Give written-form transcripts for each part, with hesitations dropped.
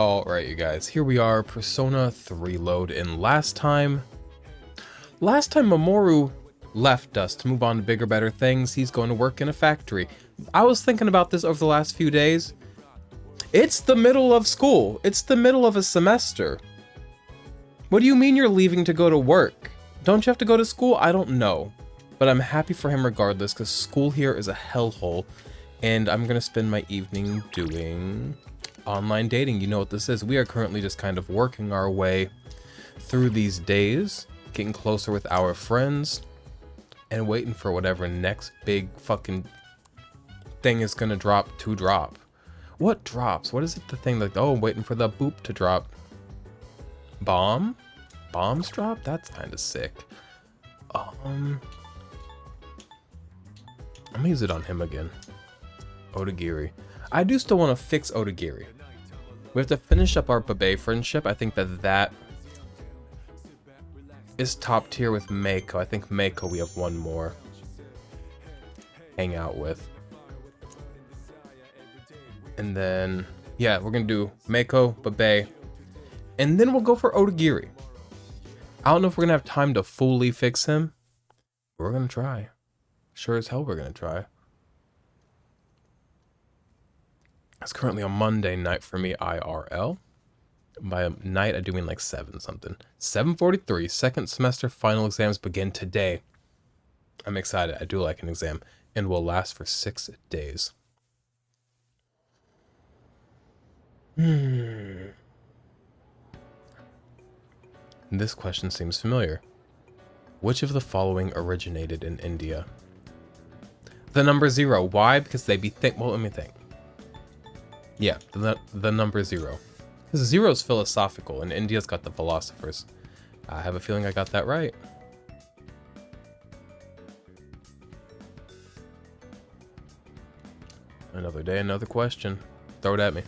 Alright, you guys, here we are, Persona 3 load, and last time Mamoru left us to move on to bigger, better things. He's going to work in a factory. I was thinking about this over the last few days. It's the middle of school. It's the middle of a semester. What do you mean you're leaving to go to work? Don't you have to go to school? I don't know. But I'm happy for him regardless, because school here is a hellhole, and I'm going to spend my evening doing online dating. You know what this is. We are currently just kind of working our way through these days, getting closer with our friends, and waiting for whatever next big fucking thing is gonna drop to drop. What drops? What is it, the thing like, oh, I'm waiting for the boop to drop. Bombs drop? That's kind of sick. I'm gonna use it on him again. Otagiri. I do still want to fix Otagiri. We have to finish up our Babe friendship. I think that is top tier with Meiko. I think Meiko we have one more hang out with. And then, yeah, we're going to do Meiko, Babe, and then we'll go for Otagiri. I don't know if we're going to have time to fully fix him. We're going to try. Sure as hell we're going to try. It's currently a Monday night for me, IRL. By night, I do mean like 7 something. 7:43, second semester final exams begin today. I'm excited. I do like an exam, and will last for 6 days. This question seems familiar. Which of the following originated in India? The number 0. Why? Because they be well, let me think. Yeah, the number 0. Because 0 is philosophical, and India's got the philosophers. I have a feeling I got that right. Another day, another question. Throw it at me.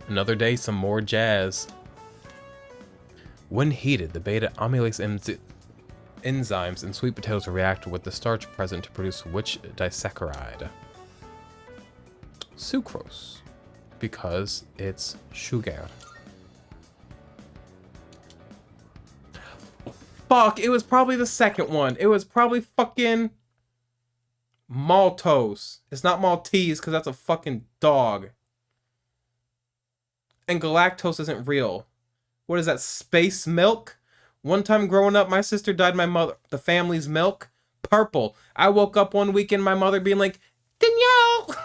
Another day, some more jazz. When heated, the beta amylase enzymes in sweet potatoes react with the starch present to produce which disaccharide? Sucrose, because it's sugar. Fuck, it was probably the second one. It was probably fucking maltose. It's not Maltese, because that's a fucking dog. And galactose isn't real. What is that, space milk? One time growing up, my sister dyed my mother, the family's milk, purple. I woke up one weekend, my mother being like, Danielle!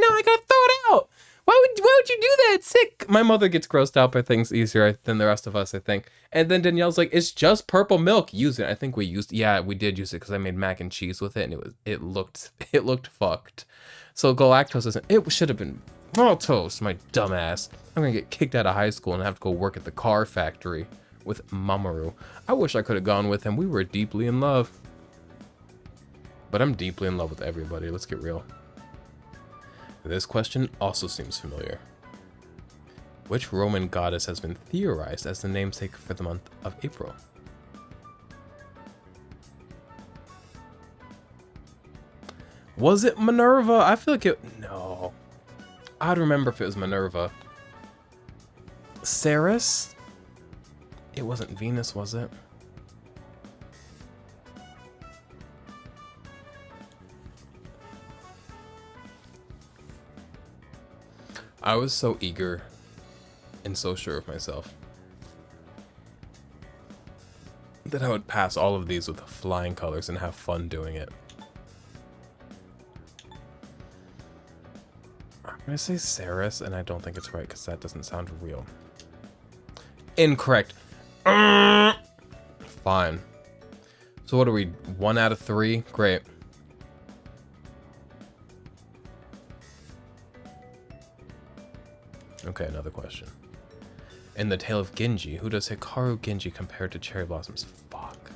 No, I gotta throw it out. Why would you do that? It's sick. My mother gets grossed out by things easier than the rest of us, I think. And then Danielle's like, it's just purple milk. Use it. I think we did use it because I made mac and cheese with it, and it looked fucked. So galactose isn't. It should have been maltose. My dumbass. I'm gonna get kicked out of high school and have to go work at the car factory with Mamoru. I wish I could have gone with him. We were deeply in love. But I'm deeply in love with everybody. Let's get real. This question also seems familiar. Which Roman goddess has been theorized as the namesake for the month of April? Was it Minerva? I feel like it... No. I'd remember if it was Minerva. Ceres? It wasn't Venus, was it? I was so eager and so sure of myself that I would pass all of these with flying colors and have fun doing it. I'm gonna say Ceres, and I don't think it's right because that doesn't sound real. Incorrect. Fine. So what are we, 1 out of 3? Great. Okay, another question. In the Tale of Genji, who does Hikaru Genji compare to cherry blossoms? Fuck.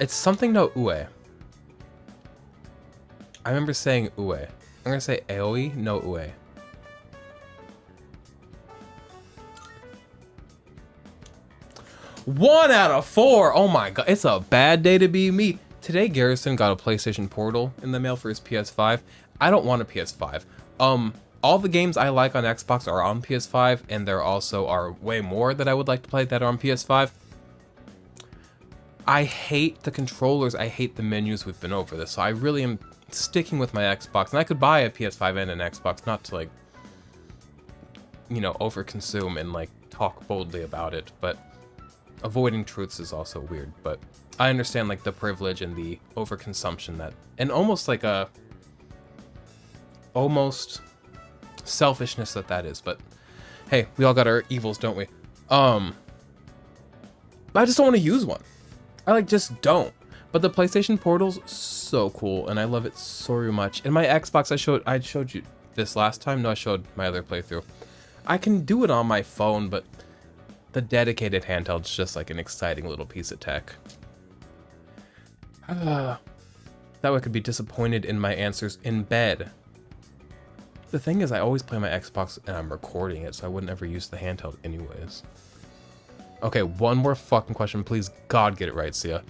It's something no Ue. I remember saying Ue. I'm gonna say Aoi no Ue. One out of 4. Oh my god, it's a bad day to be me. Today Garrison got a PlayStation Portal in the mail for his PS5. I don't want a PS5. All the games I like on Xbox are on PS5, and there also are way more that I would like to play that are on PS5. I hate the controllers, I hate the menus. We've been over this, so I really am sticking with my Xbox. And I could buy a PS5 and an Xbox, not to like, you know, overconsume and like talk boldly about it, but avoiding truths is also weird. But I understand like the privilege and the overconsumption that, and almost like a, almost selfishness that is. But hey, we all got our evils, don't we? I just don't want to use one. I like just don't. But the PlayStation Portal's so cool, and I love it so much. And my Xbox, I showed you this last time. No, I showed my other playthrough. I can do it on my phone, but the dedicated handheld's just like an exciting little piece of tech. That way I could be disappointed in my answers in bed. The thing is, I always play my Xbox and I'm recording it, so I wouldn't ever use the handheld anyways. Okay, one more fucking question. Please, God, get it right, Sia.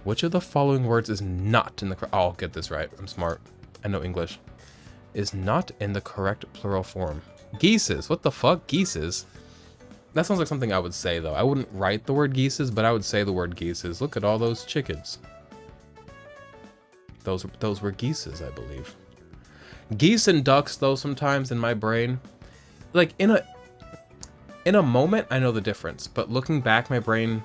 Which of the following words is not in the correct... I'll get this right. I'm smart. I know English. Is not in the correct plural form. Geeses. What the fuck? Geeses? That sounds like something I would say, though. I wouldn't write the word geeses, but I would say the word geeses. Look at all those chickens. Those were geeses, I believe. Geese and ducks, though, sometimes in my brain. Like, in a moment, I know the difference, but looking back, my brain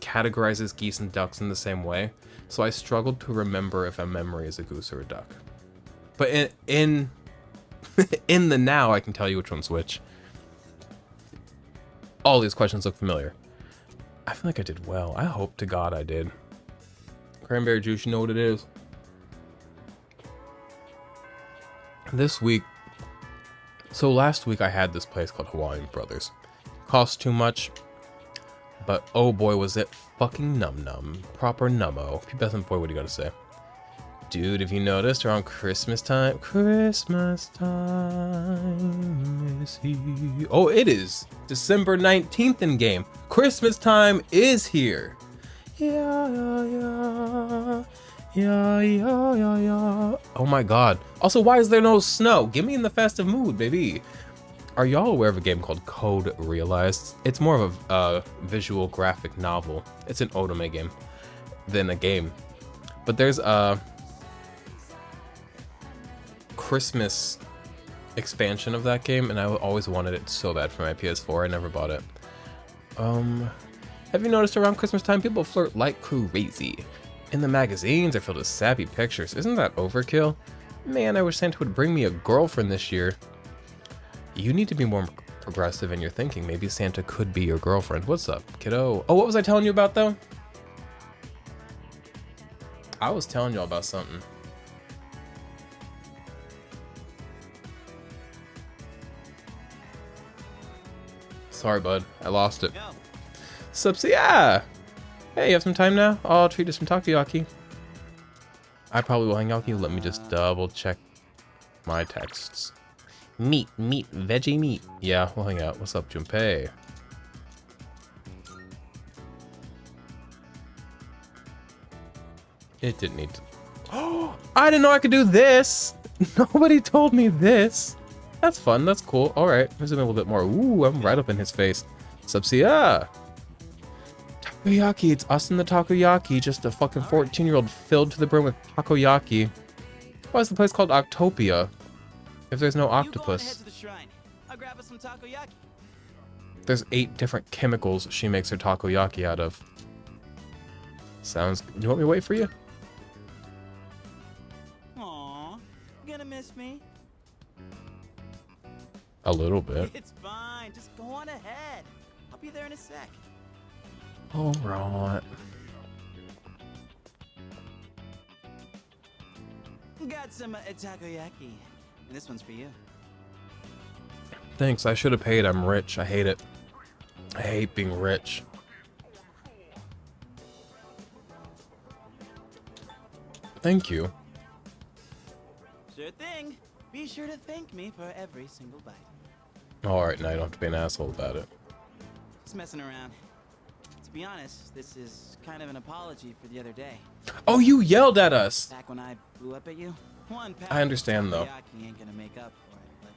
categorizes geese and ducks in the same way, so I struggled to remember if a memory is a goose or a duck. But in the now, I can tell you which one's which. All these questions look familiar. I feel like I did well. I hope to God I did. Cranberry juice, you know what it is. This week, so last week I had this place called Hawaiian Brothers. Cost too much, but oh boy was it fucking num. Proper nummo. Best boy, what do you gotta say? Dude, if you noticed, around Christmas time is here. Oh, it is December 19th in game. Christmas time is here. Yeah. Oh my god. Also, why is there no snow? Get me in the festive mood, baby. Are y'all aware of a game called Code Realized? It's more of a visual graphic novel. It's an otome game than a game. But there's a Christmas expansion of that game, and I always wanted it so bad for my PS4. I never bought it. Have you noticed around Christmas time people flirt like crazy? In the magazines, they're filled with sappy pictures. Isn't that overkill? Man, I wish Santa would bring me a girlfriend this year. You need to be more progressive in your thinking. Maybe Santa could be your girlfriend. What's up, kiddo? Oh, what was I telling you about, though? I was telling y'all about something. Sorry, bud. I lost it. Sup, Siaha? Hey, you have some time now? I'll treat you to some takoyaki. I probably will hang out with you. Let me just double check my texts. Meat, veggie meat. Yeah, we'll hang out. What's up, Junpei? It didn't need to. Oh, I didn't know I could do this. Nobody told me this. That's fun. That's cool. All right, let's zoom in a little bit more. Ooh, I'm right up in his face. What's up, Siaha? Takoyaki, it's us and the takoyaki, just a fucking 14-year-old filled to the brim with takoyaki. Why is the place called Octopia if there's no octopus? There's 8 different chemicals she makes her takoyaki out of. Sounds... You want me to wait for you? Aww, you gonna miss me? A little bit. It's fine, just go on ahead. I'll be there in a sec. Alright. Got some takoyaki, and this one's for you. Thanks, I should have paid. I'm rich. I hate it. I hate being rich. Thank you. Sure thing. Be sure to thank me for every single bite. Alright, now you don't have to be an asshole about it. Just messing around. It's be honest, this is kind of an apology for the other day. Oh, you yelled at us. Back when I blew up at you. One I understand, though. takoyaki ain't gonna make up for it, but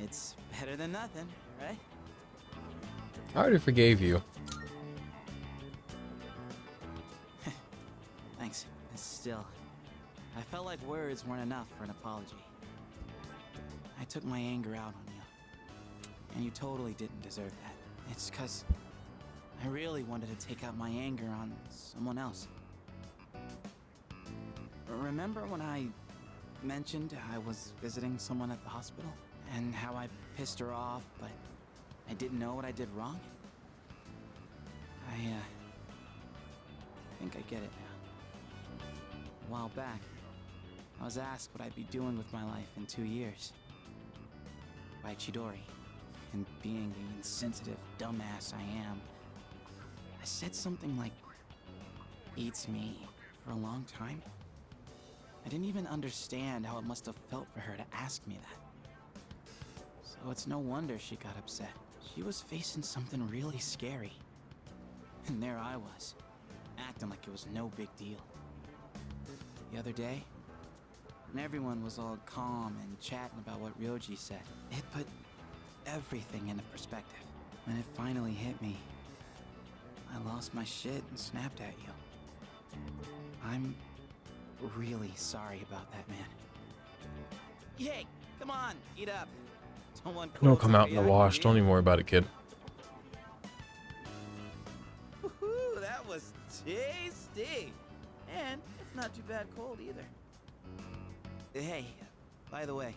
it's better than nothing, right? I already forgave you. Thanks. Still, I felt like words weren't enough for an apology. I took my anger out on you, and you totally didn't deserve that. It's 'cause I really wanted to take out my anger on someone else. Remember when I mentioned I was visiting someone at the hospital? And how I pissed her off, but I didn't know what I did wrong? I think I get it now. A while back, I was asked what I'd be doing with my life in 2 years. By Chidori. And being the insensitive dumbass I am, I said something like, "Eats me," for a long time. I didn't even understand how it must have felt for her to ask me that. So it's no wonder she got upset. She was facing something really scary. And there I was, acting like it was no big deal. The other day, when everyone was all calm and chatting about what Ryoji said, it put everything into perspective. When it finally hit me, I lost my shit and snapped at you. I'm really sorry about that, man. Hey, come on, eat up. Don't want It'll cold come out in the takoyaki, wash. do Don't you? even worry about it, kid. Woohoo, that was tasty. And it's not too bad cold either. Hey, by the way,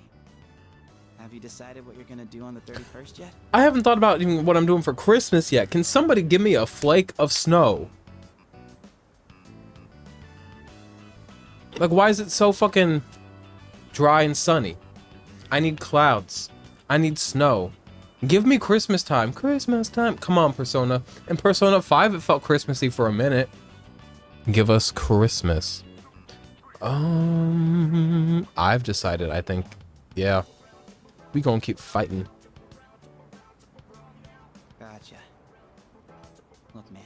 have you decided what you're gonna do on the 31st yet? I haven't thought about even what I'm doing for Christmas yet. Can somebody give me a flake of snow? Like, why is it so fucking dry and sunny? I need clouds. I need snow. Give me Christmas time. Christmas time. Come on, Persona. In Persona 5, it felt Christmassy for a minute. Give us Christmas. I've decided, I think, yeah. We gonna keep fighting. Gotcha. Look, man.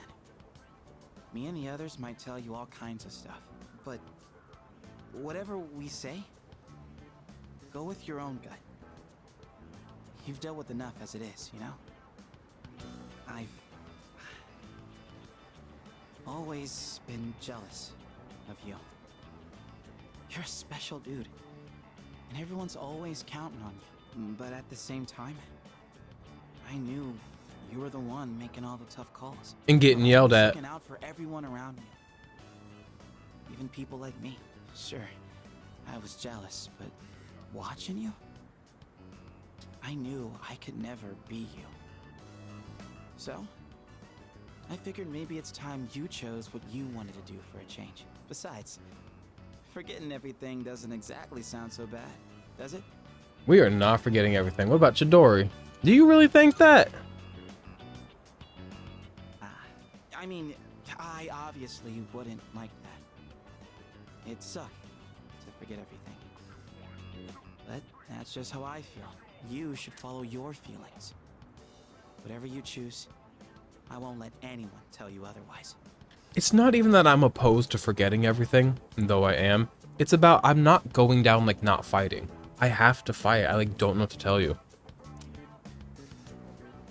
Me and the others might tell you all kinds of stuff, but whatever we say, go with your own gut. You've dealt with enough as it is, you know? I've always been jealous of you. You're a special dude, and everyone's always counting on you. But at the same time, I knew you were the one making all the tough calls. And getting yelled at. Looking out for everyone around you. Even people like me. Sure, I was jealous, but watching you, I knew I could never be you. So, I figured maybe it's time you chose what you wanted to do for a change. Besides, forgetting everything doesn't exactly sound so bad, does it? We are not forgetting everything. What about Chidori? Do you really think that? I mean, I obviously wouldn't like that. It'd suck to forget everything. But that's just how I feel. You should follow your feelings. Whatever you choose, I won't let anyone tell you otherwise. It's not even that I'm opposed to forgetting everything, though I am. It's about I'm not going down like not fighting. I have to fight. I like don't know what to tell you.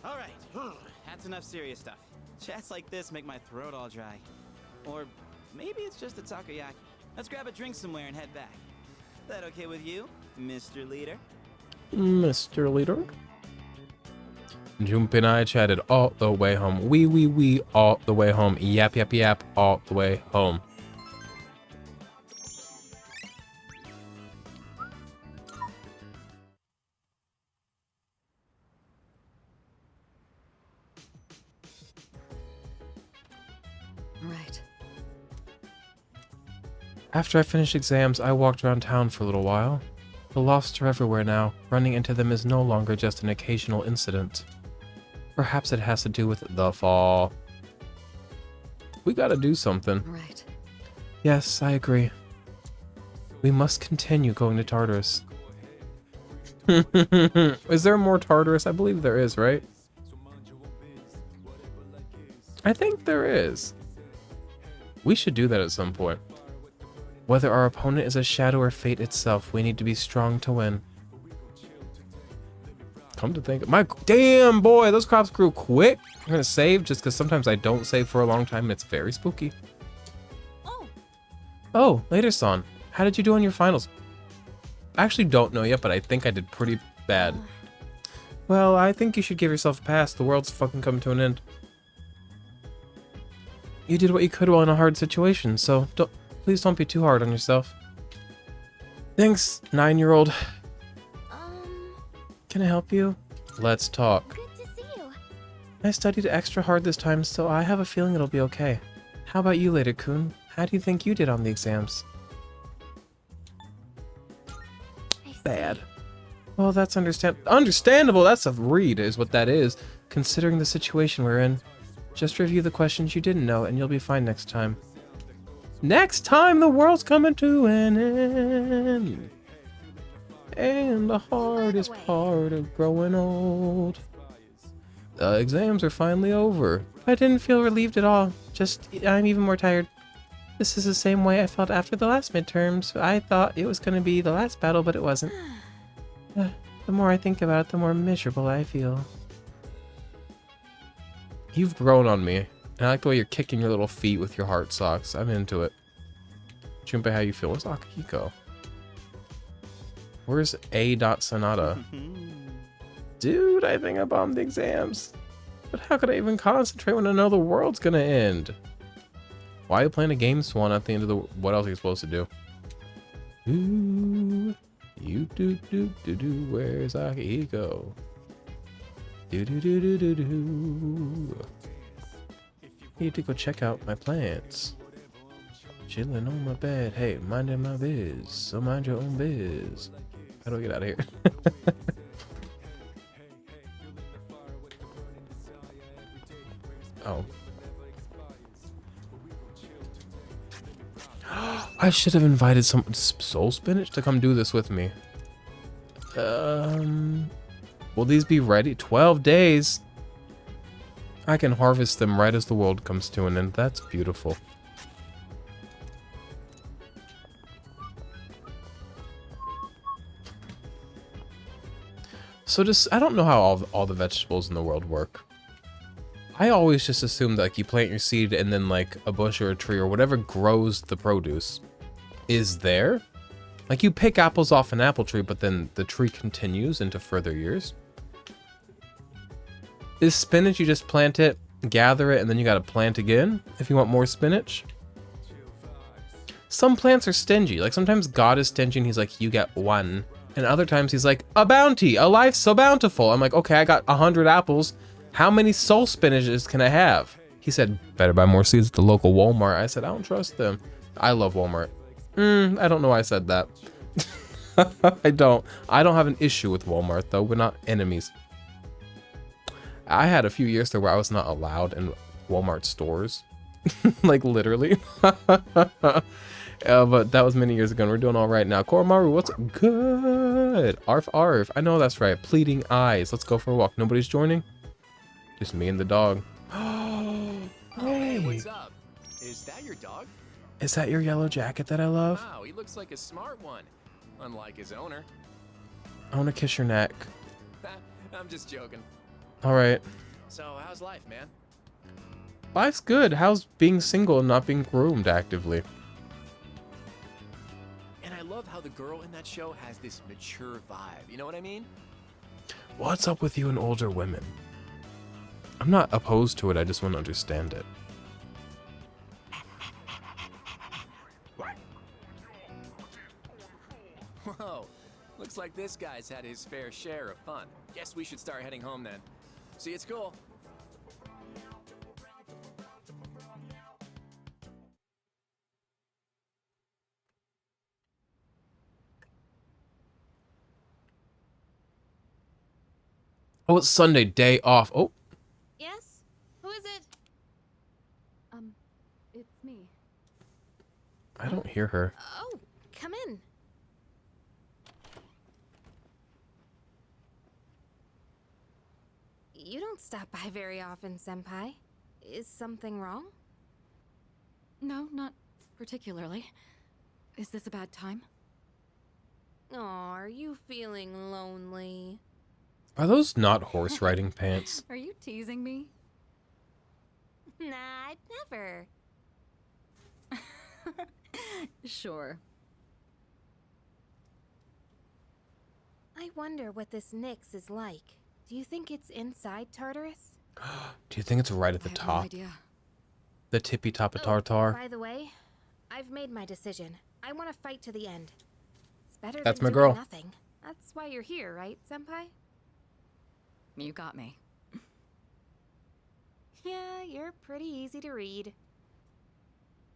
All right, that's enough serious stuff. Chats like this make my throat all dry. Or maybe it's just a takoyaki. Let's grab a drink somewhere and head back. That okay with you, Mr. Leader? Mr. Leader? Junpei and I chatted all the way home. We all the way home. Yap, yap, yap, all the way home. Right. After I finished exams, I walked around town for a little while. The losts are everywhere now. Running into them is no longer just an occasional incident. Perhaps it has to do with the fall. We gotta do something. Right. Yes, I agree. We must continue going to Tartarus. Is there more Tartarus? I believe there is, right? I think there is. We should do that at some point. Whether our opponent is a shadow or fate itself, we need to be strong to win. Come to think, my damn boy, those crops grew quick. I'm gonna save just because sometimes I don't save for a long time and it's very spooky. Oh, later, son. How did you do on your finals? I actually don't know yet, but I think I did pretty bad. Well, I think you should give yourself a pass. The world's fucking coming to an end. You did what you could while in a hard situation, so please don't be too hard on yourself. Thanks, 9-year-old. Can I help you? Let's talk. Good to see you. I studied extra hard this time, so I have a feeling it'll be okay. How about you, Lady Kun? How do you think you did on the exams? Bad. Well, that's understandable. That's a read, is what that is, considering the situation we're in. Just review the questions you didn't know, and you'll be fine next time. Next time, the world's coming to an end. And the hardest part of growing old. The exams are finally over. I didn't feel relieved at all. Just, I'm even more tired. This is the same way I felt after the last midterms. I thought it was going to be the last battle, but it wasn't. The more I think about it, the more miserable I feel. You've grown on me. And I like the way you're kicking your little feet with your heart socks. I'm into it. Junpei, how you feel? Where's Akihiko? Where's A. Sonata? Dude, I think I bombed the exams. But how could I even concentrate when I know the world's gonna end? Why are you playing a game, Swan, at the end of the... What else are you supposed to do? Ooh, you do, where's Akihiko? Do. Need to go check out my plants. Chilling on my bed. Hey, minding my biz. So mind your own biz. How do I get out of here? Oh. I should have invited some soul spinach to come do this with me. Will these be ready? 12 days. I can harvest them right as the world comes to an end. That's beautiful. So I don't know how all the vegetables in the world work. I always just assume that like you plant your seed and then like a bush or a tree or whatever grows the produce is there. Like you pick apples off an apple tree, but then the tree continues into further years. Is spinach, you just plant it, gather it, and then you gotta plant again if you want more spinach? Some plants are stingy. Like sometimes God is stingy and he's like, you get one. And other times he's like, a bounty, a life so bountiful. I'm like, okay, I got 100 apples. How many soul spinaches can I have? He said, better buy more seeds at the local Walmart. I said, I don't trust them. I love Walmart. I don't know why I said that. I don't have an issue with Walmart though. We're not enemies. I had a few years there where I was not allowed in Walmart stores. Like literally. But that was many years ago and we're doing all right now. Koromaru, what's good? Arf arf. I know that's right. Pleading eyes. Let's go for a walk. Nobody's joining? Just me and the dog. Hey, what's up? Is that your dog? Is that your yellow jacket that I love? Wow, he looks like a smart one. Unlike his owner. I want to kiss your neck. I'm just joking. All right. So, how's life, man? Life's good. How's being single and not being groomed actively? And I love how the girl in that show has this mature vibe. You know what I mean? What's up with you and older women? I'm not opposed to it. I just want to understand it. Whoa. Looks like this guy's had his fair share of fun. Guess we should start heading home then. See you at school. Oh, it's Sunday, day off. Oh, Yes? Who is it? It's me. I don't hear her. Oh, come in. You don't stop by very often, Senpai. Is something wrong? No, not particularly. Is this a bad time? Aw, are you feeling lonely? Are those not horse riding pants? Are you teasing me? Nah, I'd never. Sure. I wonder what this Nyx is like. Do you think it's inside Tartarus? Do you think it's right at I the have no top? idea. The tippy top of Oh, Tartar? by the way, I've made my decision. I want to fight to the end. It's better That's than my doing girl. nothing. That's why you're here, right, Senpai? You got me. Yeah, you're pretty easy to read.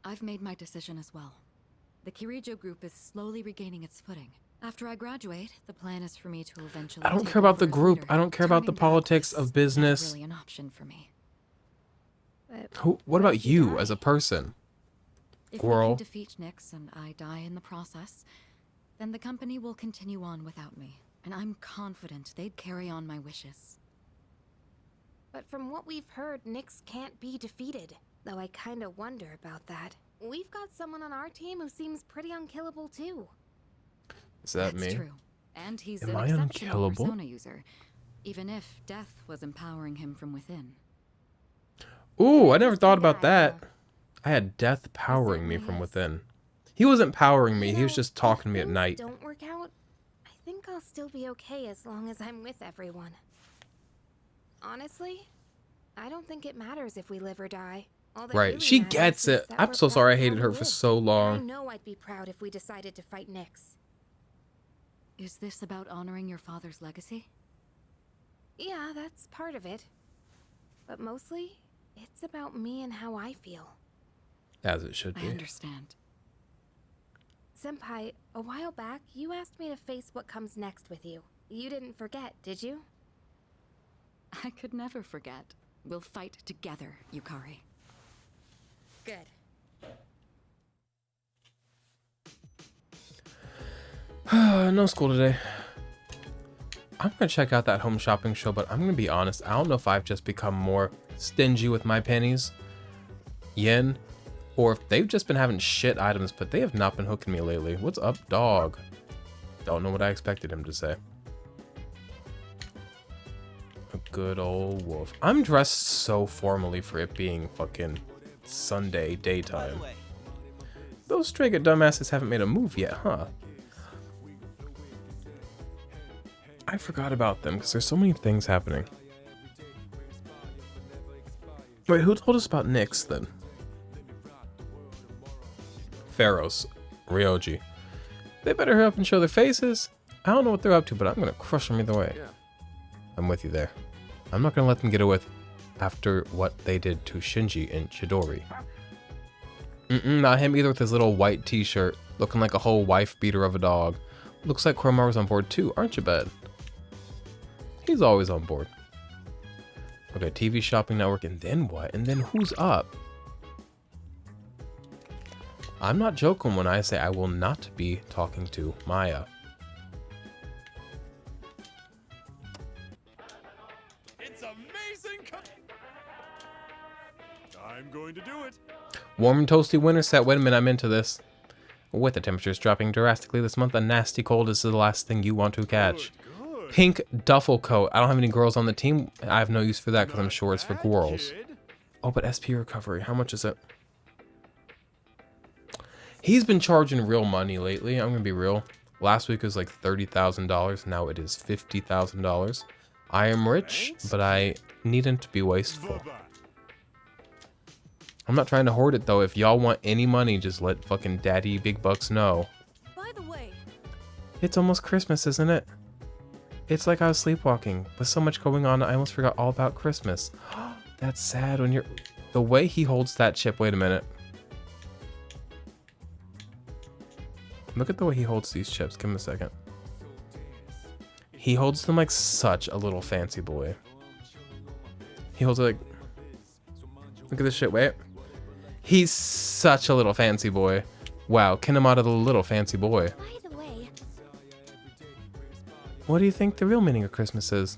I've made my decision as well. The Kirijo group is slowly regaining its footing. After I graduate, the plan is for me to eventually I don't take care about over the as group. leader. I don't care about the Turning back politics is of not business. really an option for me. But What what about if you die? as a person? If Squirrel. we can defeat Nyx and I die in the process, then the company will continue on without me. And I'm confident they'd carry on my wishes. But from what we've heard, Nyx can't be defeated. Though I kinda wonder about that. We've got someone on our team who seems pretty unkillable too. Is that That's me? true. And he's Am an I exceptional unkillable? persona user, even if death was empowering him from within. Ooh, I Just never thought about die, that. huh? I had death powering me why from it's- within. He wasn't powering me, You he was know, just talking to me if at things night. Don't work out. I think I'll still be okay as long as I'm with everyone. Honestly, I don't think it matters if we live or die. All that Right, really she matters gets is it. that I'm we're so proud sorry I of how hated we her for live. so And I long. know I'd be proud if we decided to fight Nyx. Is this about honoring your father's legacy? Yeah, that's part of it. But mostly, it's about me and how I feel. As it should I be. understand. Senpai, a while back, you asked me to face what comes next with you. You didn't forget, did you? I could never forget. We'll fight together, Yukari. Good. No school today. I'm gonna check out that home shopping show, but I'm gonna be honest, I don't know if I've just become more stingy with my pennies, yen, or if they've just been having shit items, but they have not been hooking me lately. What's up, dog? Don't know what I expected him to say. A good old wolf. I'm dressed so formally for it being fucking Sunday daytime. Those Stray-Gat dumbasses haven't made a move yet, huh? I forgot about them because there's so many things happening. Wait, who told us about Nyx then? Pharaohs, Ryoji. They better hurry up and show their faces. I don't know what they're up to, but I'm gonna crush them either way. I'm with you there. I'm not gonna let them get away with after what they did to Shinji and Chidori. Not him either with his little white t-shirt, looking like a whole wife beater of a dog. Looks like Koromaru's on board too, aren't you, bud? He's always on board. Okay, TV shopping network, and then what? And then who's up? I'm not joking when I say I will not be talking to Maya. It's amazing. I'm going to do it. Warm and toasty winter set. Wait a minute, I'm into this. With the temperatures dropping drastically this month, a nasty cold is the last thing you want to catch. Good. Pink duffel coat. I don't have any girls on the team. I have no use for that because I'm sure it's for Bad, girls. kid. Oh, but SP recovery. How much is it? He's been charging real money lately. I'm going to be real. Last week was like $30,000. Now it is $50,000. I am rich, Thanks. but I needn't to be wasteful. Bye-bye. I'm not trying to hoard it though. If y'all want any money, just let fucking Daddy Big Bucks know. By the way, It's almost Christmas, isn't it? It's like I was sleepwalking. With so much going on, I almost forgot all about Christmas. That's sad when you're... The way he holds that chip... Wait a minute. Look at the way he holds these chips. Give him a second. He holds them like such a little fancy boy. He holds it like... Look at this shit. Wait. He's such a little fancy boy. Wow, Kinemata the little fancy boy. By the way, What do you think the real meaning of Christmas is?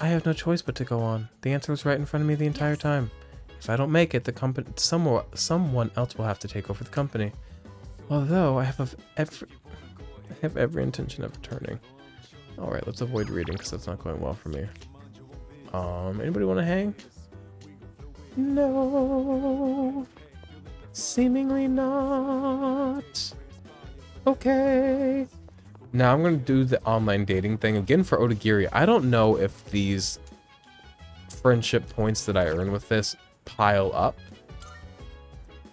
I have no choice but to go on. The answer was right in front of me the entire time. If I don't make it, the company, someone else will have to take over the company. Although I have every intention of returning. All right, let's avoid reading because that's not going well for me. Anybody want to hang? No. Seemingly not. Okay. Now I'm going to do the online dating thing again for Otagiri. I don't know if these friendship points that I earn with this pile up.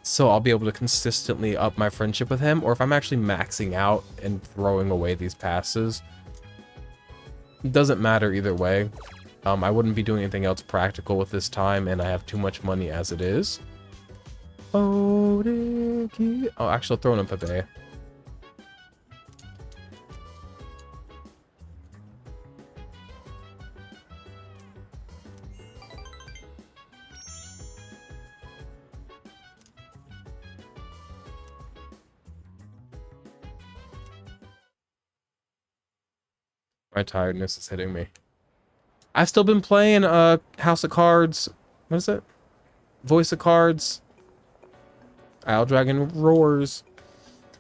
So I'll be able to consistently up my friendship with him, or if I'm actually maxing out and throwing away these passes. It doesn't matter either way. I wouldn't be doing anything else practical with this time, and I have too much money as it is. Oh, actually, I'll throw in a Pepe. My tiredness is hitting me. I've still been playing House of Cards. What is it? Voice of Cards. Isle Dragon Roars.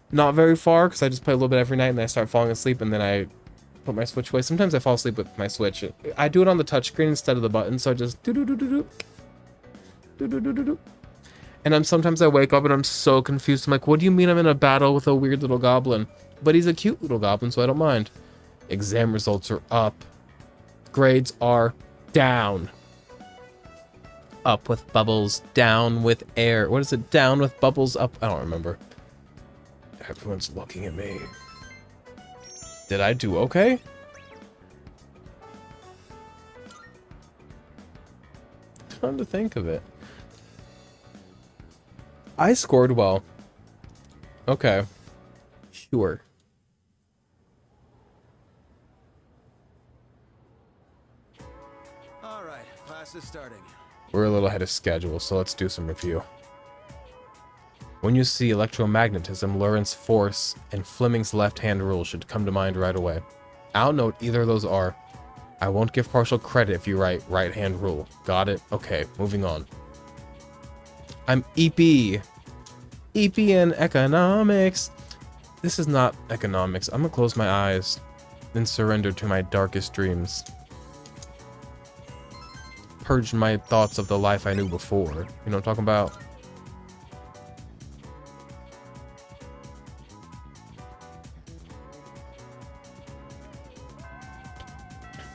Not very far, because I just play a little bit every night and then I start falling asleep and then I put my Switch away. Sometimes I fall asleep with my Switch. I do it on the touchscreen instead of the button, so I just do-do-do-do-do. Do-do-do-do-do. And sometimes I wake up and I'm so confused. I'm like, what do you mean I'm in a battle with a weird little goblin? But he's a cute little goblin, so I don't mind. Exam results are up. Grades are down. Up with bubbles, down with air. What is it? Down with bubbles, up. I don't remember. Everyone's looking at me. Did I do okay? Time to think of it. I scored well. Okay. Sure. All right, class is starting. We're a little ahead of schedule, so let's do some review. When you see electromagnetism, Lorentz force, and Fleming's left-hand rule should come to mind right away. I'll note either of those are. I won't give partial credit if you write right-hand rule. Got it? Okay, moving on. I'm EP. EP in economics. This is not economics. I'm gonna close my eyes and surrender to my darkest dreams. Purge my thoughts of the life I knew before. You know what I'm talking about?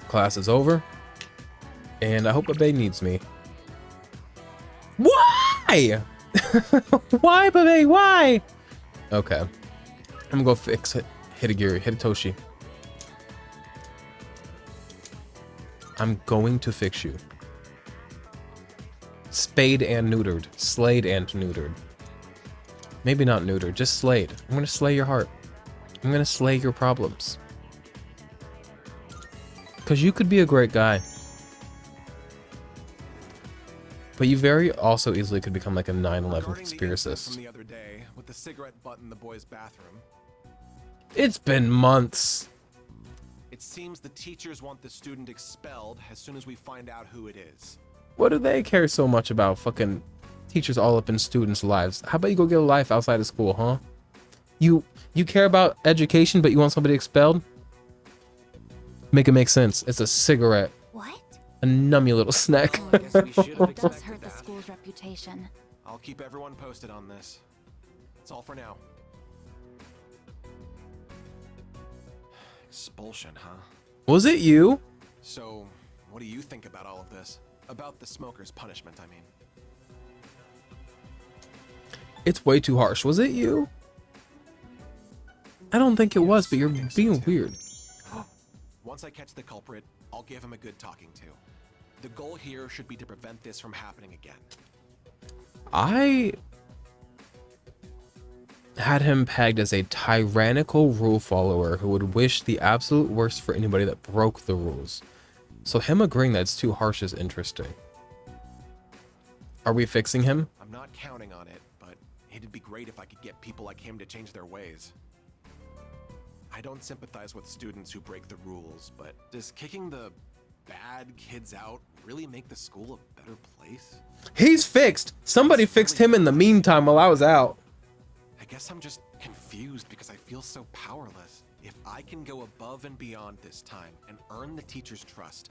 Class is over. And I hope Babe needs me. Why? Why, Babe? Why? Okay. I'm gonna go fix Hitatoshi. I'm going to fix you. Spayed and neutered. Slayed and neutered. Maybe not neutered, just slayed. I'm gonna slay your heart. I'm gonna slay your problems. Because you could be a great guy. But you very also easily could become like a 9/11 conspiracist. From the other day, with the cigarette butt in the boys' bathroom. It's been months. It seems the teachers want the student expelled as soon as we find out who it is. What do they care so much about? Fucking teachers all up in students' lives. How about you go get a life outside of school, huh? You care about education, but you want somebody expelled? Make it make sense. It's a cigarette. What? A nummy little snack. Well, I guess we should have It does expected hurt the that. school's reputation. I'll keep everyone posted on this. That's all for now. Expulsion, huh? Was it you? So, what do you think about all of this? About the smoker's punishment, I mean. It's way too harsh. Was it you? I don't think it was, but you're being weird. Once I catch the culprit, I'll give him a good talking to. The goal here should be to prevent this from happening again. I had him pegged as a tyrannical rule follower who would wish the absolute worst for anybody that broke the rules. So him agreeing that it's too harsh is interesting. Are we fixing him? I'm not counting on it, but it'd be great if I could get people like him to change their ways. I don't sympathize with students who break the rules, but does kicking the bad kids out really make the school a better place? He's fixed. Somebody fixed him in the meantime while I was out. I guess I'm just confused because I feel so powerless. If I can go above and beyond this time and earn the teacher's trust,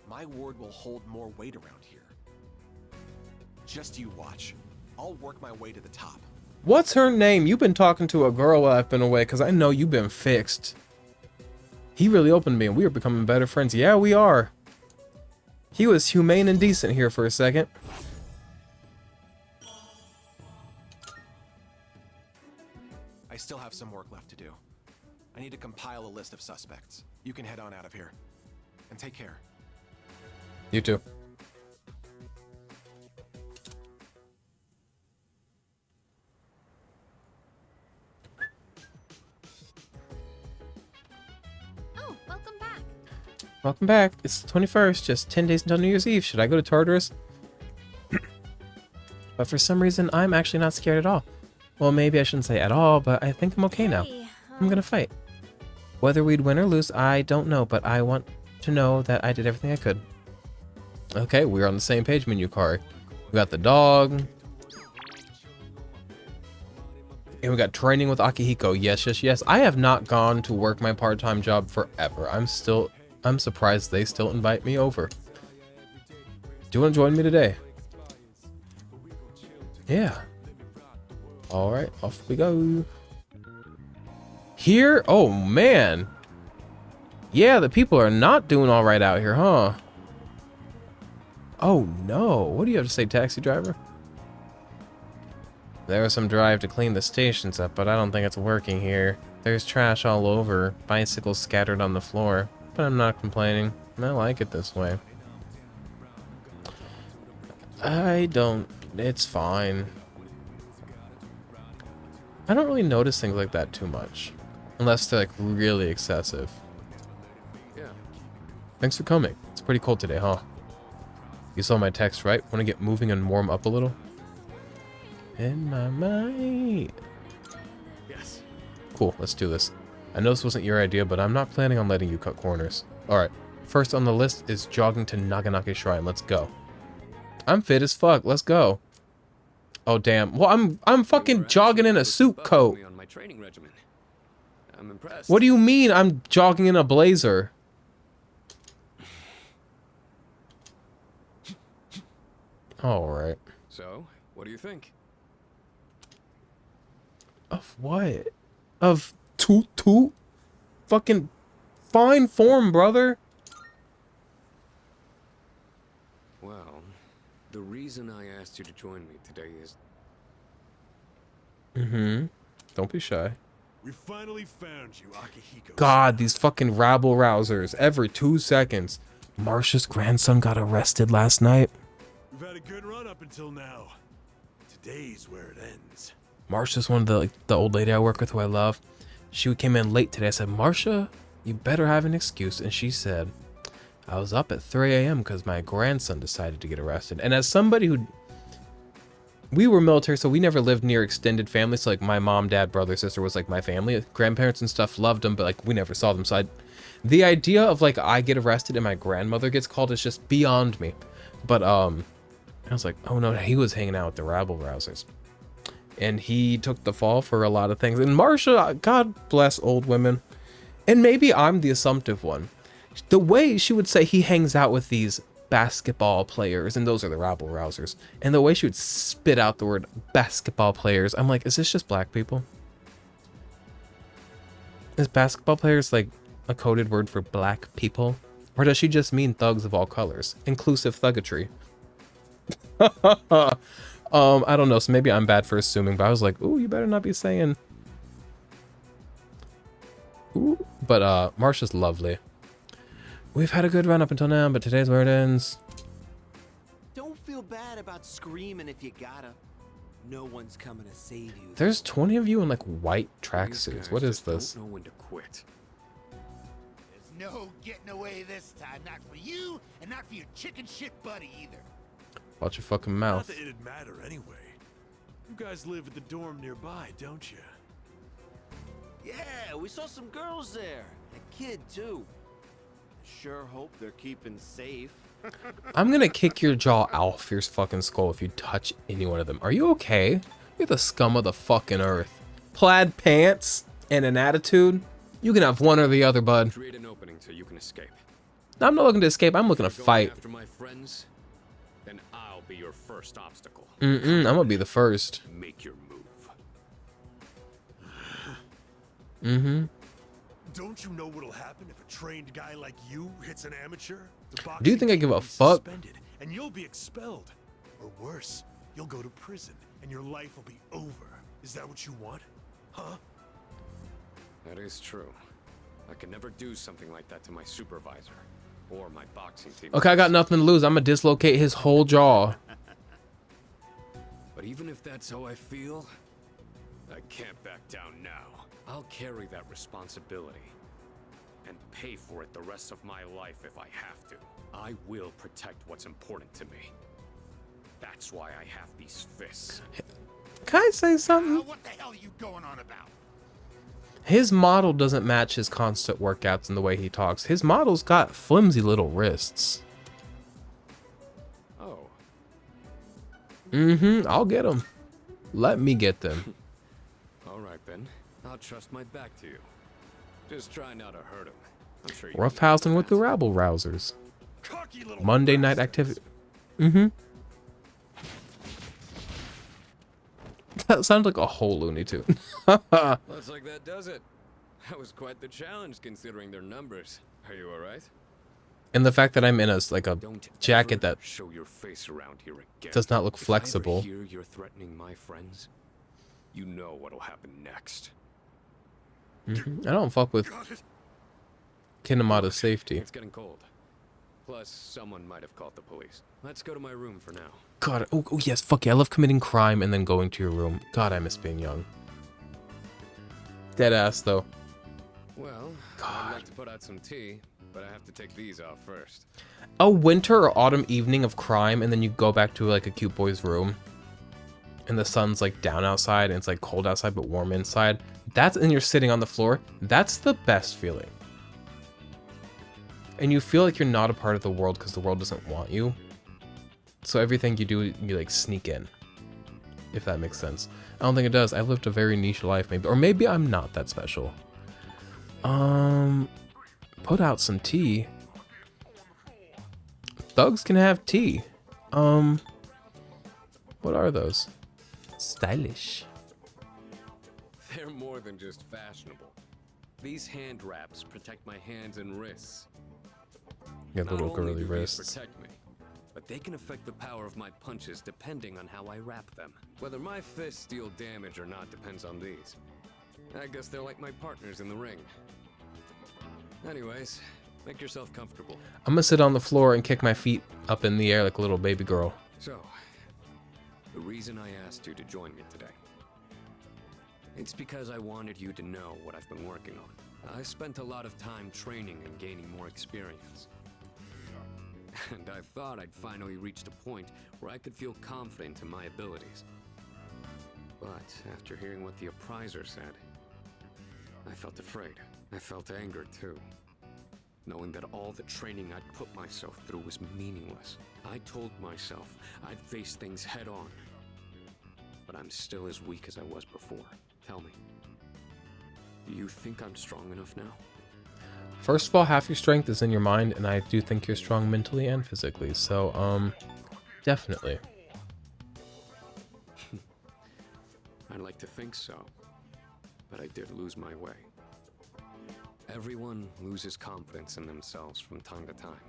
my ward will hold more weight around here. Just you watch. I'll work my way to the top. What's her name? You've been talking to a girl while I've been away, because I know you've been fixed. He really opened me and we are becoming better friends. Yeah, we are. He was humane and decent here for a second. I still have some work left to do. I need to compile a list of suspects. You can head on out of here. And take care. You too. Oh, welcome back. Welcome back. It's the 21st, just 10 days until New Year's Eve. Should I go to Tartarus? But for some reason, I'm actually not scared at all. Well, maybe I shouldn't say at all, but I think I'm okay now. Hey, I'm gonna fight. Whether we'd win or lose, I don't know, but I want to know that I did everything I could. Okay, we're on the same page, Minukari. We got the dog. And we got training with Akihiko. Yes, yes, yes. I have not gone to work my part-time job forever. I'm surprised they still invite me over. Do you want to join me today? Yeah. All right, off we go. Here? Oh, man. Yeah, the people are not doing all right out here, huh? Oh, no. What do you have to say, taxi driver? There was some drive to clean the stations up, but I don't think it's working here. There's trash all over, bicycles scattered on the floor, but I'm not complaining. I like it this way. It's fine. I don't really notice things like that too much. Unless they're like really excessive. Yeah. Thanks for coming. It's pretty cold today, huh? You saw my text, right? Want to get moving and warm up a little? In my mind. Yes. Cool, let's do this. I know this wasn't your idea, but I'm not planning on letting you cut corners. Alright, first on the list is jogging to Naganake Shrine. Let's go. I'm fit as fuck. Let's go. Oh, damn. Well, I'm fucking jogging in a suit coat. On my training regimen. I'm impressed. What do you mean I'm jogging in a blazer? Alright. So, what do you think? Of what? Of toot toot? Fucking fine form, brother. Well, the reason I asked you to join me today is... Don't be shy. We finally found you, Akihiko. God, these fucking rabble rousers. Every 2 seconds. Marcia's grandson got arrested last night. We've had a good run up until now. Today's where it ends. Marcia's one of the old lady I work with who I love. She came in late today. I said, Marcia, you better have an excuse. And she said, I was up at 3 a.m. because my grandson decided to get arrested. And as somebody who... We were military, so we never lived near extended family. So like my mom, dad, brother, sister was like my family. Grandparents and stuff loved them, but like we never saw them. So the idea of like I get arrested and my grandmother gets called is just beyond me. But I was like, oh no, he was hanging out with the rabble rousers. And he took the fall for a lot of things. And Marcia, God bless old women. And maybe I'm the assumptive one. The way she would say he hangs out with these basketball players, and those are the rabble rousers. And the way she would spit out the word basketball players, I'm like, is this just black people? Is basketball players like a coded word for black people? Or does she just mean thugs of all colors? Inclusive thuggetry. I don't know, so maybe I'm bad for assuming, but I was like, ooh, you better not be saying... Ooh, but Marcia's lovely. We've had a good run up until now, but today's where it ends. Don't feel bad about screaming if you gotta. No one's coming to save you. There's 20 of you in like white These tracksuits. guys What is just this? Don't know when to quit. There's no getting away this time. Not for you, and not for your chicken shit buddy either. Watch your fucking Not mouth. that it'd matter anyway. You guys live at the dorm nearby, don't you? Yeah, we saw some girls there. A kid, too. Sure hope they're keeping safe. I'm gonna kick your jaw off your fucking skull if you touch any one of them. Are you okay? You're the scum of the fucking earth. Plaid pants and an attitude? You can have one or the other, bud. Create an opening so you can escape. I'm not looking to escape, I'm looking to fight. After my friends, then I'll be your first obstacle. I'm gonna be the first. Make your move. Don't you know what'll happen if a trained guy like you hits an amateur? Do you think I give a fuck? And you'll be expelled. Or worse, you'll go to prison and your life will be over. Is that what you want? Huh? That is true. I could never do something like that to my supervisor or my boxing team. Okay, I got nothing to lose. I'm gonna dislocate his whole jaw. But even if that's how I feel, I can't back down now. I'll carry that responsibility and pay for it the rest of my life if I have to. I will protect what's important to me. That's why I have these fists. Can I say something? What the hell are you going on about? His model doesn't match his constant workouts and the way he talks. His model's got flimsy little wrists. Oh. I'll get them. Let me get them. All right then. I'll trust my back to you. Just try not to hurt him. I'm sure you Roughhousing with the rabble rousers. Monday night activity. That sounds like a whole Looney Tune. Looks like that does it. That was quite the challenge considering their numbers. Are you alright? And the fact that I'm in a jacket that show your face around here again. does not look flexible. If I ever hear you're threatening my friends, you know what'll happen next. I don't fuck with Kinemata's safety. It's getting cold. Plus, someone might have called the police. Let's go to my room for now. God, oh yes, fuck yeah, I love committing crime and then going to your room. God, I miss being young. Dead ass though. Well, I'd like to put out some tea, but I have to take these off first. A winter or autumn evening of crime, and then you go back to like a cute boy's room, and the sun's like down outside, and it's like cold outside but warm inside. And you're sitting on the floor. That's the best feeling. And you feel like you're not a part of the world because the world doesn't want you. So everything you do, you like sneak in. If that makes sense. I don't think it does. I lived a very niche life, maybe, or maybe I'm not that special. Put out some tea. Thugs can have tea. What are those? Stylish. They're more than just fashionable. These hand wraps protect my hands and wrists. You got little Not only girly do these wrists. protect me, but they can affect the power of my punches depending on how I wrap them. Whether my fists deal damage or not depends on these. I guess they're like my partners in the ring. Anyways, make yourself comfortable. I'm gonna sit on the floor and kick my feet up in the air like a little baby girl. So, the reason I asked you to join me today, it's because I wanted you to know what I've been working on. I spent a lot of time training and gaining more experience. And I thought I'd finally reached a point where I could feel confident in my abilities. But after hearing what the appraiser said, I felt afraid. I felt anger too. Knowing that all the training I'd put myself through was meaningless. I told myself I'd face things head on. But I'm still as weak as I was before. Tell me, do you think I'm strong enough now? First of all, half your strength is in your mind, and I do think you're strong mentally and physically, so, definitely. I'd like to think so, but I did lose my way. Everyone loses confidence in themselves from time to time.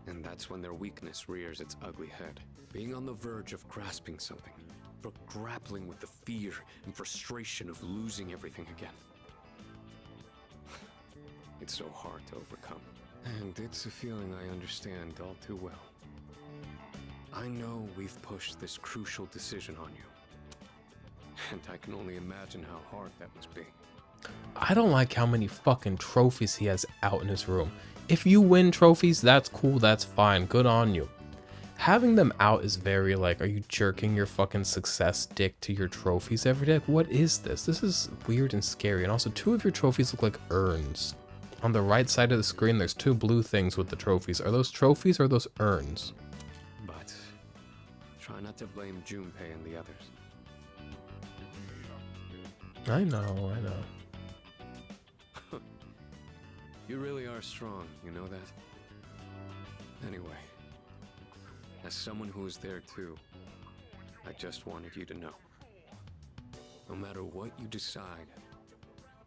And that's when their weakness rears its ugly head. Being on the verge of grasping something, but grappling with the fear and frustration of losing everything again. It's so hard to overcome. And it's a feeling I understand all too well. I know we've pushed this crucial decision on you. And I can only imagine how hard that must be. I don't like how many fucking trophies he has out in his room. If you win trophies, that's cool, that's fine, good on you. Having them out is very like, are you jerking your fucking success dick to your trophies every day? Like, what is this? This is weird and scary. And also, 2 of your trophies look like urns. On the right side of the screen, there's 2 blue things with the trophies. Are those trophies or are those urns? But try not to blame Junpei and the others. I know. You really are strong, you know that? Anyway, as someone who was there too, I just wanted you to know. No matter what you decide,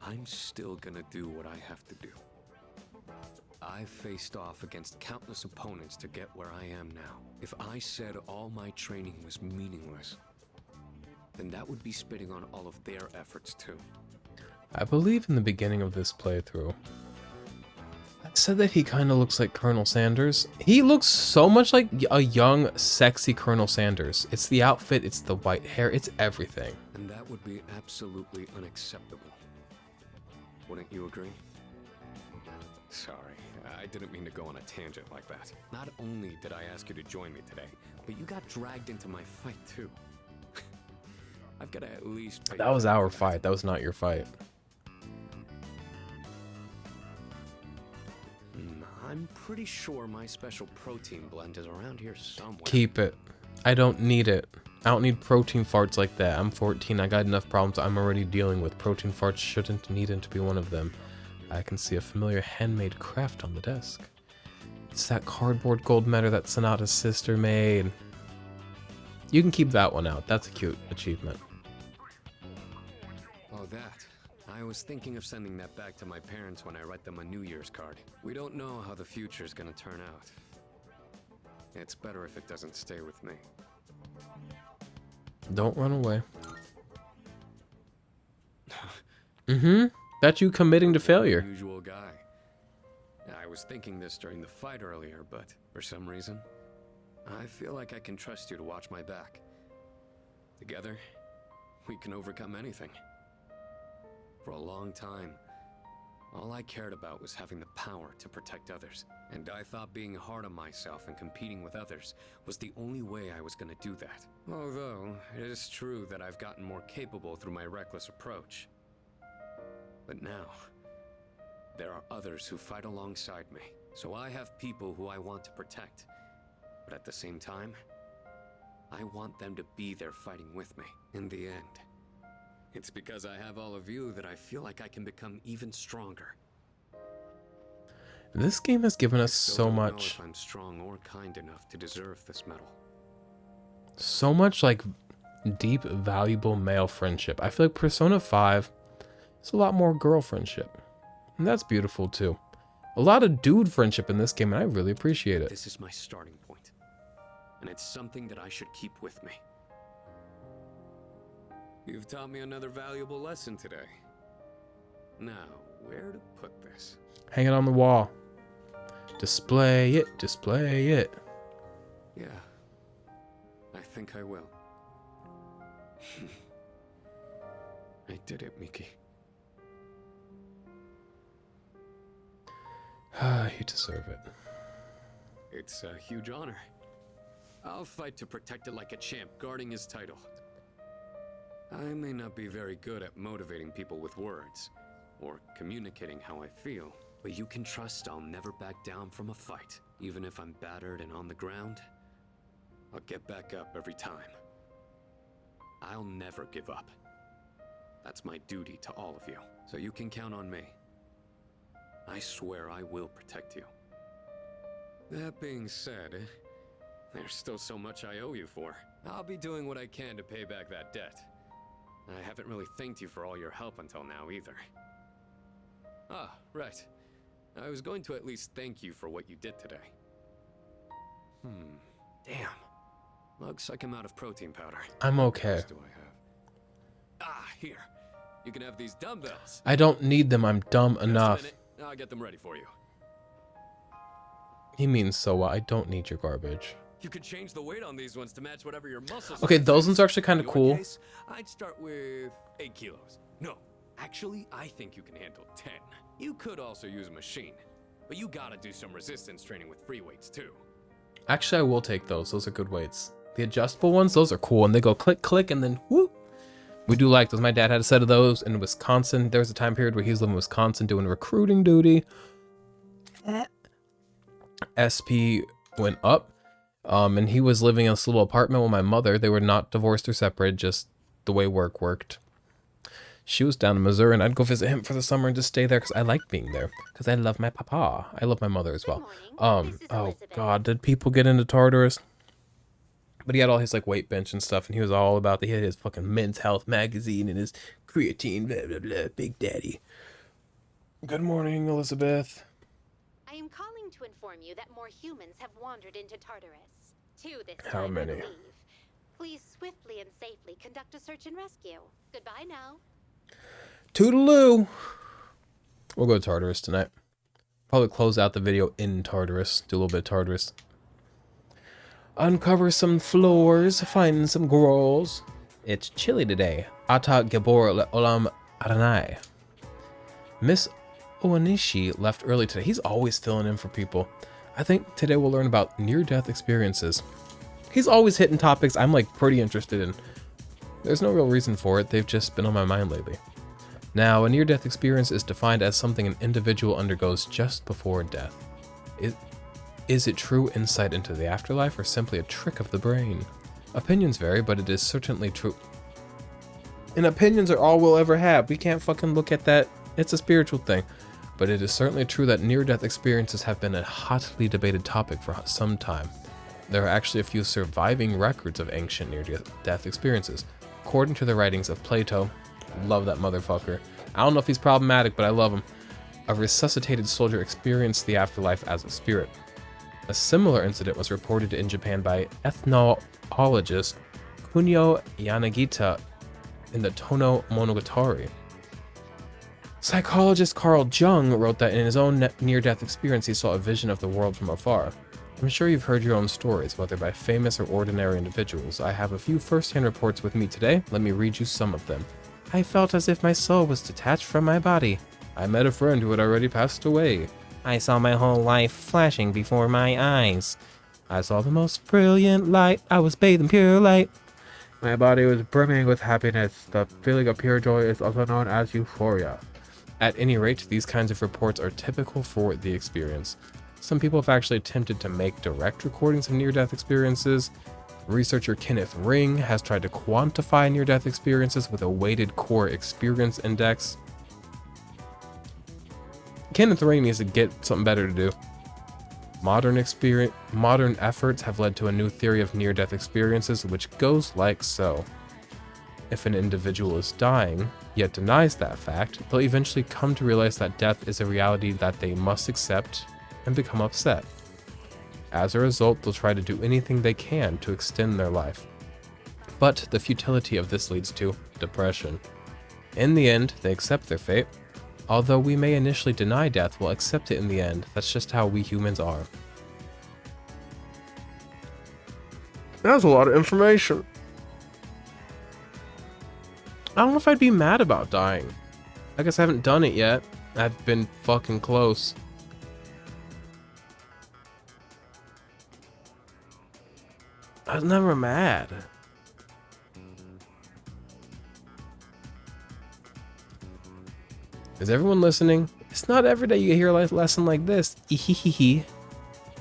I'm still gonna do what I have to do. I've faced off against countless opponents to get where I am now. If I said all my training was meaningless, then that would be spitting on all of their efforts too. I believe in the beginning of this playthrough, I said that he kind of looks like Colonel Sanders. He looks so much like a young, sexy Colonel Sanders. It's the outfit, it's the white hair, it's everything. And that would be absolutely unacceptable. Wouldn't you agree? Sorry, I didn't mean to go on a tangent like that. Not only did I ask you to join me today, but you got dragged into my fight too. I've got to at least pay. That was our fight, that was not your fight. I'm pretty sure my special protein blend is around here somewhere. Keep it. I don't need it. I don't need protein farts like that. I'm 14, I got enough problems I'm already dealing with. Protein farts shouldn't need to be one of them. I can see a familiar handmade craft on the desk. It's that cardboard gold medal that Sonata's sister made. You can keep that one out. That's a cute achievement. Oh, that. I was thinking of sending that back to my parents when I write them a New Year's card. We don't know how the future's gonna turn out. It's better if it doesn't stay with me. Don't run away. That's you committing to failure. Usual guy. I was thinking this during the fight earlier, but for some reason, I feel like I can trust you to watch my back. Together, we can overcome anything. For a long time, all I cared about was having the power to protect others. And I thought being hard on myself and competing with others was the only way I was gonna do that. Although, it is true that I've gotten more capable through my reckless approach. But now, there are others who fight alongside me. So I have people who I want to protect. But at the same time, I want them to be there fighting with me in the end. It's because I have all of you that I feel like I can become even stronger. This game has given us so Don't know much. if I'm strong or kind enough to deserve this medal. So much like deep, valuable male friendship. I feel like Persona 5 is a lot more girl friendship. And that's beautiful too. A lot of dude friendship in this game, and I really appreciate it. This is my starting point, and it's something that I should keep with me. You've taught me another valuable lesson today. Now, where to put this? Hang it on the wall. Display it, display it. Yeah, I think I will. I did it, Miki. You deserve it. It's a huge honor. I'll fight to protect it like a champ, guarding his title. I may not be very good at motivating people with words, or communicating how I feel, but you can trust I'll never back down from a fight. Even if I'm battered and on the ground, I'll get back up every time. I'll never give up. That's my duty to all of you, so you can count on me. I swear I will protect you. That being said, there's still so much I owe you for. I'll be doing what I can to pay back that debt. I haven't really thanked you for all your help until now either. Ah, right. I was going to at least thank you for what you did today. Damn. Looks like I'm out of protein powder. I'm okay. What else do I have? Ah, here. You can have these dumbbells. I don't need them, I'm dumb enough. Just a minute. I'll get them ready for you. He means so well. I don't need your garbage. You could change the weight on these ones to match whatever your muscles. Okay, those ones are actually kind of In your cool. case, I'd start with 8 kilos. No, actually, I think you can handle 10. You could also use a machine, but you gotta do some resistance training with free weights too. Actually, I will take those. Those are good weights. The adjustable ones, those are cool. And they go click, click, and then whoop. We do like those. My dad had a set of those in Wisconsin. There was a time period where he was living in Wisconsin doing recruiting duty. SP went up, and he was living in this little apartment with my mother. They were not divorced or separated, just the way work worked. She was down in Missouri, and I'd go visit him for the summer and just stay there because I like being there. Because I love my papa. I love my mother as well. Oh God, did people get into Tartarus? But he had all his like weight bench and stuff, and he was all about he had his fucking Men's Health magazine and his creatine, blah blah blah, Big Daddy. Good morning, Elizabeth. I am calling to inform you that more humans have wandered into Tartarus. 2 this time, How many? I believe. Please swiftly and safely conduct a search and rescue. Goodbye now. Toodaloo. We'll go to Tartarus tonight. Probably close out the video in Tartarus. Do a little bit of Tartarus. Uncover some floors. Find some girls. It's chilly today. Ata Gabor le Olam Aranai. Miss Owanishi left early today. He's always filling in for people. I think today we'll learn about near-death experiences. He's always hitting topics I'm like pretty interested in. There's no real reason for it. They've just been on my mind lately. Now, a near-death experience is defined as something an individual undergoes just before death. Is it true insight into the afterlife or simply a trick of the brain? Opinions vary, but it is certainly true. And opinions are all we'll ever have. We can't fucking look at that. It's a spiritual thing. But it is certainly true that near-death experiences have been a hotly debated topic for some time. There are actually a few surviving records of ancient near-death experiences. According to the writings of Plato, love that motherfucker. I don't know if he's problematic, but I love him. A resuscitated soldier experienced the afterlife as a spirit. A similar incident was reported in Japan by ethnologist Kunio Yanagita in the Tono Monogatari. Psychologist Carl Jung wrote that in his own near-death experience he saw a vision of the world from afar. I'm sure you've heard your own stories, whether by famous or ordinary individuals. I have a few first-hand reports with me today. Let me read you some of them. I felt as if my soul was detached from my body. I met a friend who had already passed away. I saw my whole life flashing before my eyes. I saw the most brilliant light. I was bathed in pure light. My body was brimming with happiness. The feeling of pure joy is also known as euphoria. At any rate, these kinds of reports are typical for the experience. Some people have actually attempted to make direct recordings of near-death experiences. Researcher Kenneth Ring has tried to quantify near-death experiences with a weighted core experience index. Kenneth Ring needs to get something better to do. Modern efforts have led to a new theory of near-death experiences, which goes like so. If an individual is dying, yet denies that fact, they'll eventually come to realize that death is a reality that they must accept and become upset. As a result, they'll try to do anything they can to extend their life. But the futility of this leads to depression. In the end, they accept their fate. Although we may initially deny death, we'll accept it in the end. That's just how we humans are. That's a lot of information. I don't know if I'd be mad about dying. I guess I haven't done it yet. I've been fucking close. I was never mad. Is everyone listening? It's not every day you hear a life lesson like this. Ehehehe.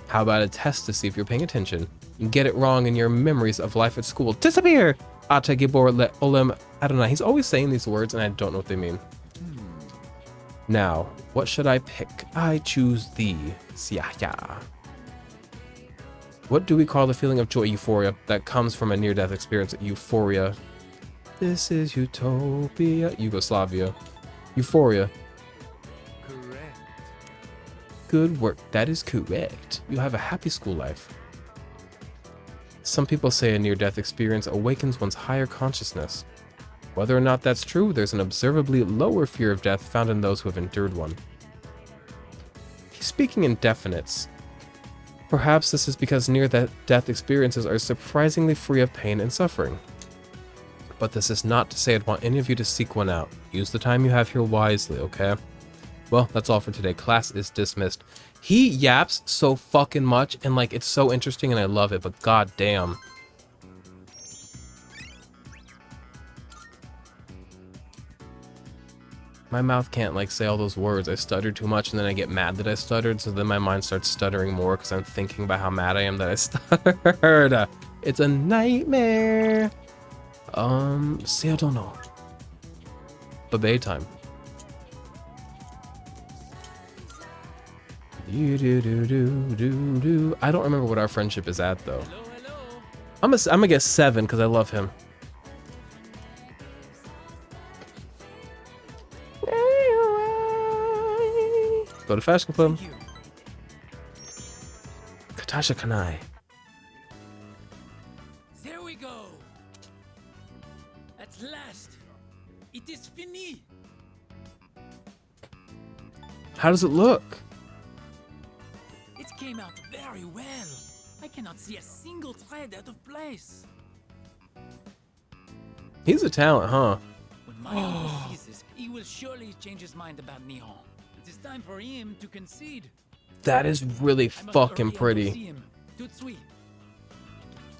How about a test to see if you're paying attention? You get it wrong and your memories of life at school disappear. Ata Gibor le Olem Adonai. He's always saying these words and I don't know what they mean. Now, what should I pick? I choose the Siaha. What do we call the feeling of joy, euphoria, that comes from a near-death experience? Euphoria. This is utopia. Yugoslavia. Euphoria. Correct. Good work. That is correct. You have a happy school life. Some people say a near-death experience awakens one's higher consciousness. Whether or not that's true, there's an observably lower fear of death found in those who have endured one. He's speaking in definites. Perhaps this is because near-death experiences are surprisingly free of pain and suffering. But this is not to say I'd want any of you to seek one out. Use the time you have here wisely, okay? Well, that's all for today. Class is dismissed. He yaps so fucking much, and like, it's so interesting and I love it, but goddamn. My mouth can't like say all those words. I stutter too much and then I get mad that I stuttered, so then my mind starts stuttering more because I'm thinking about how mad I am that I stuttered. It's a nightmare. See, I don't know. Babe time. I don't remember what our friendship is at though. I'm gonna guess 7 because I love him. Go to Fashion Club. Katasha Kanai. There we go. At last, it is fini. How does it look? It came out very well. I cannot see a single thread out of place. He's a talent, huh? When my uncle sees this, he will surely change his mind about Nihon. It is time for him to concede. That is really fucking pretty.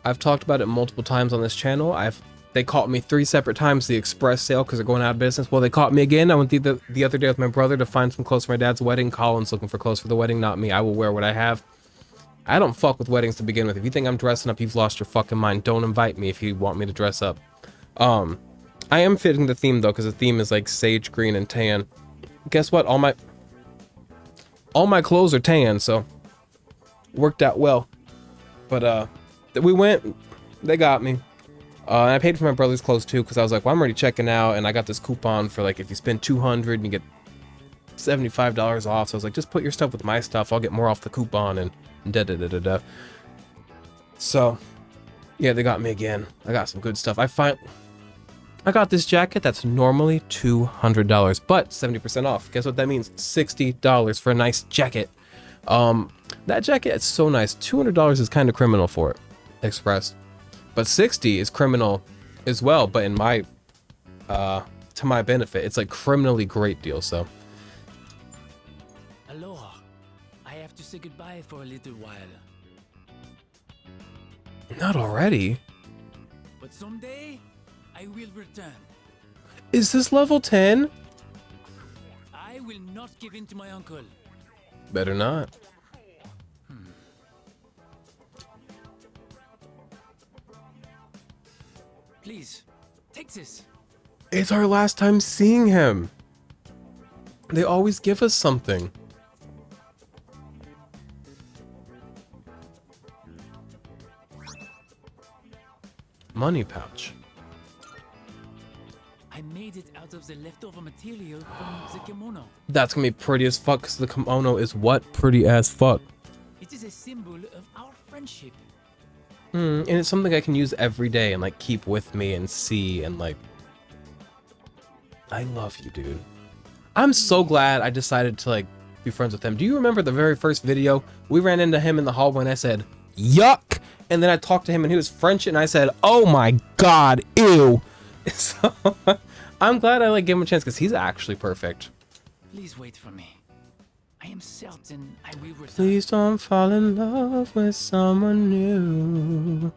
I've talked about it multiple times on this channel. They caught me 3 separate times the express sale because they're going out of business. Well, they caught me again. I went the other day with my brother to find some clothes for my dad's wedding. Colin's looking for clothes for the wedding, not me. I will wear what I have. I don't fuck with weddings to begin with. If you think I'm dressing up, you've lost your fucking mind. Don't invite me if you want me to dress up. I am fitting the theme though, because the theme is like sage green and tan. Guess what? All my clothes are tan, so worked out well. But we went, they got me. And I paid for my brother's clothes too, because I was like, well, I'm already checking out, and I got this coupon for like if you spend $200, you get $75 off. So I was like, just put your stuff with my stuff. I'll get more off the coupon and da da da da da. So yeah, they got me again. I got some good stuff. I got this jacket that's normally $200, but 70% off. Guess what that means? $60 for a nice jacket. That jacket is so nice. $200 is kind of criminal for it, expressed. But 60 is criminal as well, but in my, to my benefit. It's like criminally great deal, so. Aloha. I have to say goodbye for a little while. Not already. But someday, I will return. Is this level 10? I will not give in to my uncle. Better not. Please, take this. It's our last time seeing him. They always give us something. Money pouch. I made it out of the leftover material from the kimono. That's gonna be pretty as fuck, because the kimono is what? Pretty as fuck. It is a symbol of our friendship. And it's something I can use every day and like keep with me and see and like. I love you, dude. I'm so glad I decided to like be friends with him. Do you remember the very first video? We ran into him in the hallway and I said, yuck! And then I talked to him and he was French and I said, oh my god, ew! So I'm glad I like gave him a chance because he's actually perfect. Please wait for me. I am certain I will return. Please don't fall in love with someone new.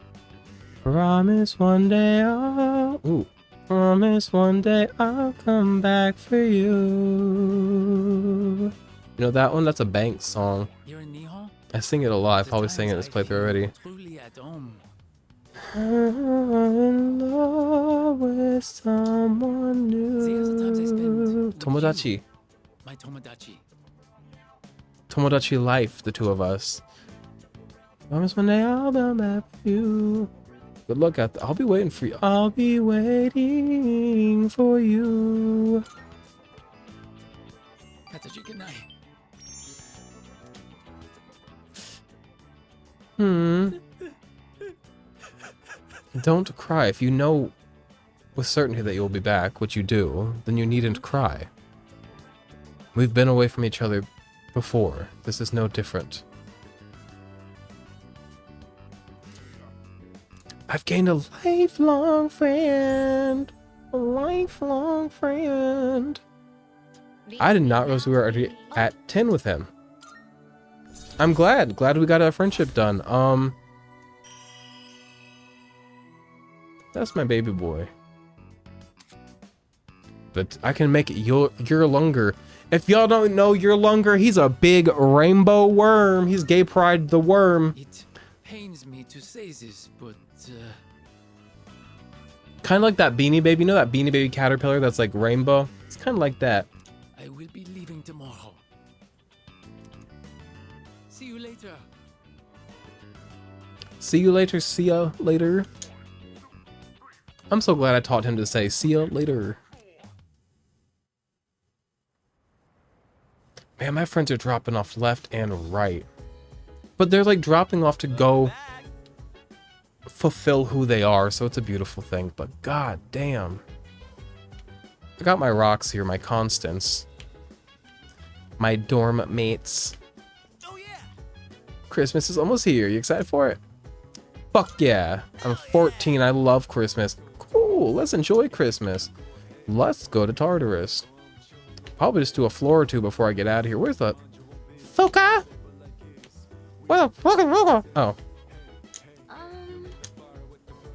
Promise one day promise one day I'll come back for you. You know that one? That's a Banks song. You're in Nihon? I sing it a lot. I've probably sang it in this playthrough already. Truly at home. I'm in love with someone new. See, the times I spent Tomodachi. My Tomodachi. Tomodachi life, the two of us. Promise one day I'll be back for you. Good luck out there. I'll be waiting for you. I'll be waiting for you. Katachi Kanai. Don't cry. If you know with certainty that you'll be back, which you do, then you needn't cry. We've been away from each other before. This is no different. I've gained a lifelong friend. A lifelong friend. I did not realize we were already at 10 with him. I'm glad we got our friendship done. That's my baby boy. but I can make it your longer. If y'all don't know your longer, he's a big rainbow worm. He's Gay Pride the worm. It pains me to say this, but kind of like that Beanie Baby. You know that Beanie Baby caterpillar that's like rainbow? It's kind of like that. I will be leaving tomorrow. See you later. See you later, see ya later. I'm so glad I taught him to say see ya later. Man, my friends are dropping off left and right. But they're like dropping off to go fulfill who they are, so it's a beautiful thing. But god damn. I got my rocks here, my constants. My dorm mates. Oh yeah. Christmas is almost here. You excited for it? Fuck yeah. I'm 14. I love Christmas. Cool. Let's enjoy Christmas. Let's go to Tartarus. Probably just do a floor or two before I get out of here. Where's the Foka? Where the fucking Foka? Oh.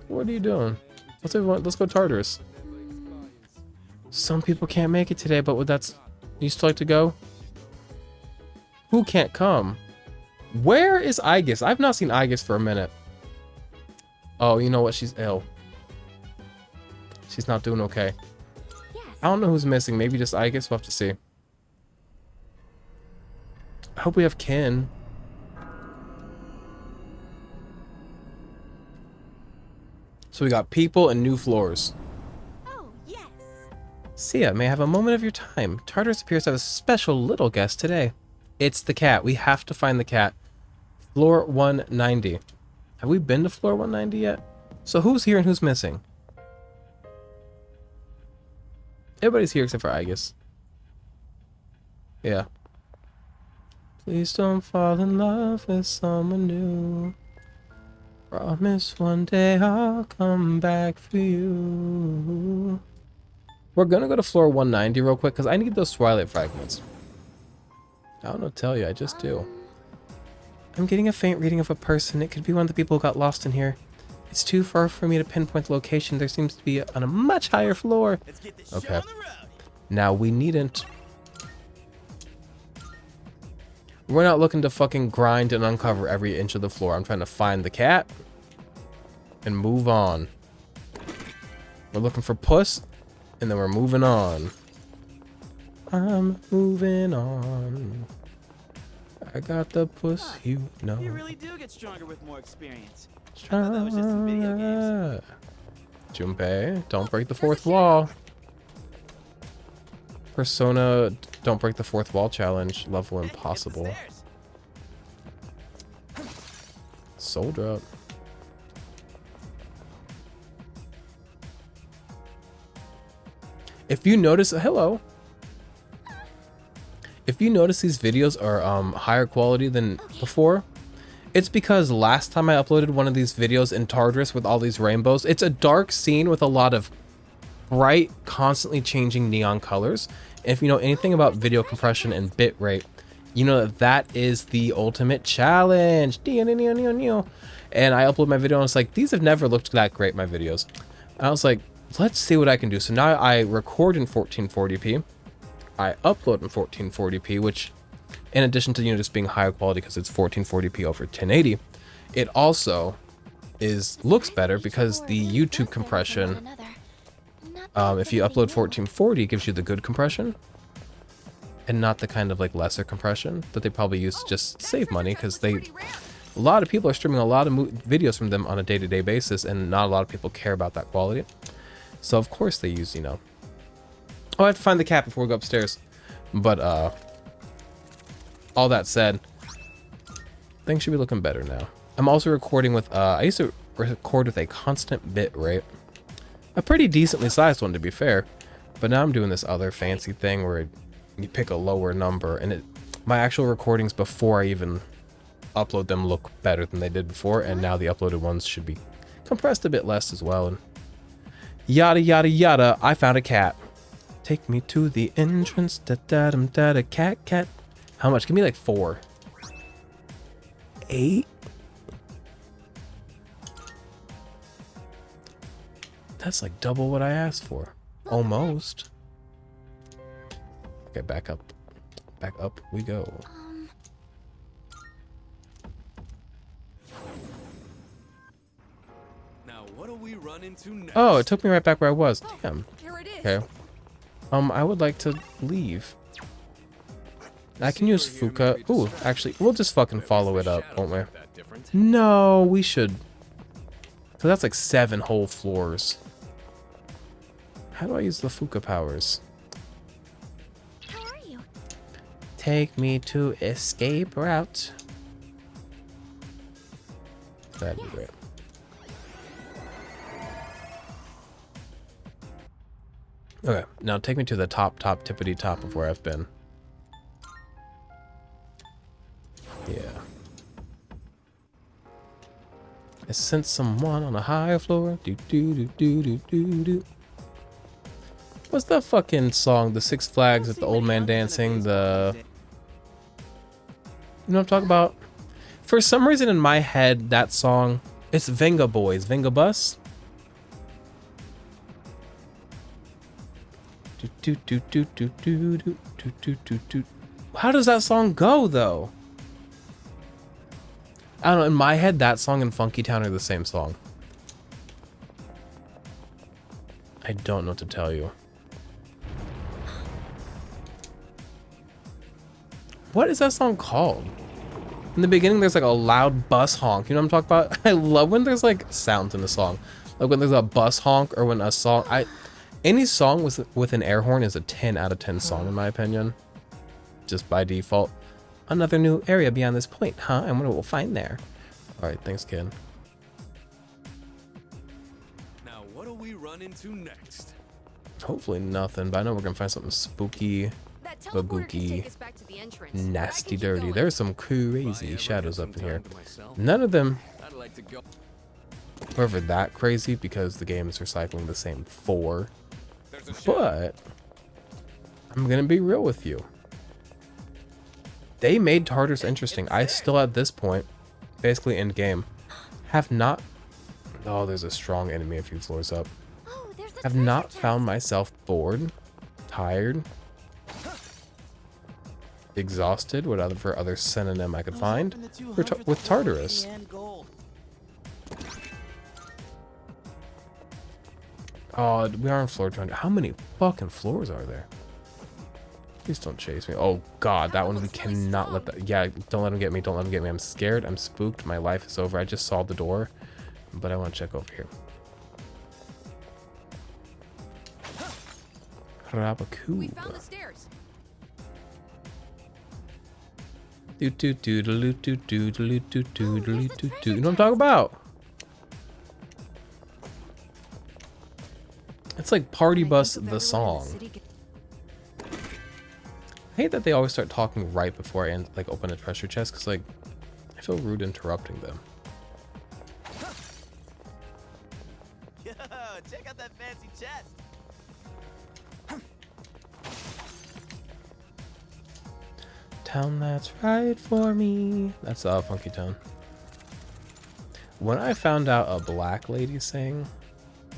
What are you doing? Let's everyone. Let's go to Tartarus. Some people can't make it today, but would that's you still like to go? Who can't come? Where is Aegis? I've not seen Aegis for a minute. Oh, you know what? She's ill. She's not doing okay. I don't know who's missing. Maybe just Aegis. We'll have to see. I hope we have Kin. So we got people and new floors. Oh, yes. Sia, may I have a moment of your time? Tartarus appears to have a special little guest today. It's the cat. We have to find the cat. Floor 190. Have we been to floor 190 yet? So who's here and who's missing? Everybody's here except for Aegis. Yeah. Please don't fall in love with someone new. Promise one day I'll come back for you. We're gonna go to floor 190 real quick because I need those Twilight fragments. I don't know what to tell you, I just do. I'm getting a faint reading of a person. It could be one of the people who got lost in here. It's too far for me to pinpoint the location. There seems to be on a much higher floor. Okay. Now we needn't. We're not looking to fucking grind and uncover every inch of the floor. I'm trying to find the cat and move on. We're looking for Puss, and then we're moving on. I'm moving on. I got the puss, you know. You really do get stronger with more experience. I thought that was just in video games. Junpei, don't break the fourth wall. Persona, don't break the fourth wall challenge. Level impossible. Soul drop. If you notice, hello. If you notice these videos are higher quality than before, it's because last time I uploaded one of these videos in Tartarus with all these rainbows, it's a dark scene with a lot of bright, constantly changing neon colors. And if you know anything about video compression and bitrate, you know that that is the ultimate challenge. And I upload my video and it's like, these have never looked that great, my videos. And I was like, let's see what I can do. So now I record in 1440p. I upload in 1440p, which in addition to, you know, just being higher quality because it's 1440p over 1080, it also looks better because the YouTube compression, if you upload 1440, it gives you the good compression and not the kind of like lesser compression that they probably use to just save money, because a lot of people are streaming a lot of videos from them on a day-to-day basis, and not a lot of people care about that quality. So of course they use, you know, oh, I have to find the cat before we go upstairs. But all that said, things should be looking better now. I'm also recording with I used to record with a constant bit rate, a pretty decently sized one to be fair, but now I'm doing this other fancy thing where you pick a lower number, and my actual recordings before I even upload them look better than they did before, and now the uploaded ones should be compressed a bit less as well, and yada yada yada. I found a cat. Take me to the entrance. Da da dum da da cat cat. How much? Give me like 4. 8. That's like double what I asked for. Almost. Okay, back up. Back up we go. Now, what do we run into next? Oh, it took me right back where I was. Damn. Here it is. Okay. I would like to leave. I can use Fuka. Ooh, actually, we'll just fucking follow it up, won't we? No, we should. So that's like 7 whole floors. How do I use the Fuka powers? How are you? Take me to escape route. That'd be great. Okay, now take me to the top tippity top of where I've been. Yeah. I sent someone on a higher floor. Do do do do do do do. What's that fucking song? The Six Flags with the old man dancing. The you know what I'm talking about? For some reason in my head, that song, it's Venga Boys, Venga Bus. Do do do do do do do do do do. How does that song go though? I don't know. In my head, that song and Funky Town are the same song. I don't know what to tell you. What is that song called? In the beginning, there's like a loud bus honk. You know what I'm talking about? I love when there's like sounds in a song. Like when there's a bus honk or when a song... Any song with an air horn is a 10 out of 10 song in my opinion. Just by default. Another new area beyond this point, huh? And what we'll find there. Alright, thanks, kid. Now, what do we run into next? Hopefully nothing, but I know we're gonna find something spooky, babooky, nasty, dirty. There's some crazy shadows up in here. None of them are ever that crazy because the game is recycling the same 4. But I'm gonna be real with you. They made Tartarus interesting. I still at this point, basically end game, have not... Oh, there's a strong enemy a few floors up. Have not found myself bored, tired, exhausted, whatever other synonym I could find, with Tartarus. Oh, we are on floor 200. How many fucking floors are there? Please don't chase me. Oh god, that one we cannot let that... Yeah, don't let him get me. Don't let him get me. I'm scared. I'm spooked. My life is over. I just saw the door, but I want to check over here. We found the stairs. You know what I'm talking about? It's like Party Bus the song. I hate that they always start talking right before I open a treasure chest because like I feel rude interrupting them. Yo, check out that fancy chest. Town that's right for me. That's Funky Town. When I found out a black lady sang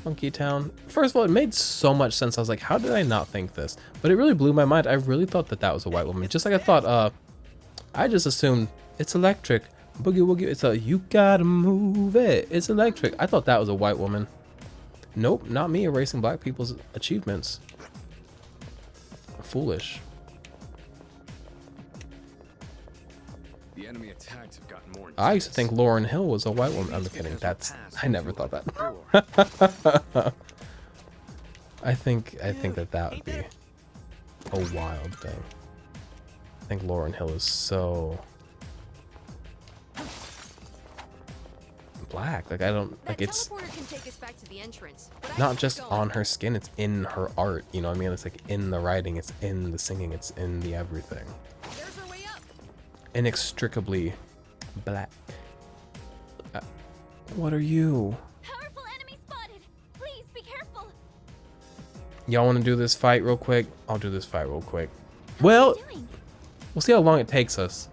Funky Town, first of all, it made so much sense. I was like, how did I not think this? But it really blew my mind. I really thought that that was a white woman. Just like I thought, I just assumed it's electric. Boogie woogie, it's a you gotta move it. It's electric. I thought that was a white woman. Nope, not me erasing black people's achievements. Foolish. The enemy attacks have gotten more intense. I used to think Lauryn Hill was a white woman. I'm kidding. I never thought that. I think that would be a wild thing. I think Lauryn Hill is so black. Like I don't like it's not just on her skin, it's in her art. You know what I mean? It's like in the writing, it's in the singing, it's in the everything. Inextricably black. What are you? Powerful enemy spotted. Please be careful. Y'all want to do this fight real quick? I'll do this fight real quick. Well, we'll see how long it takes us.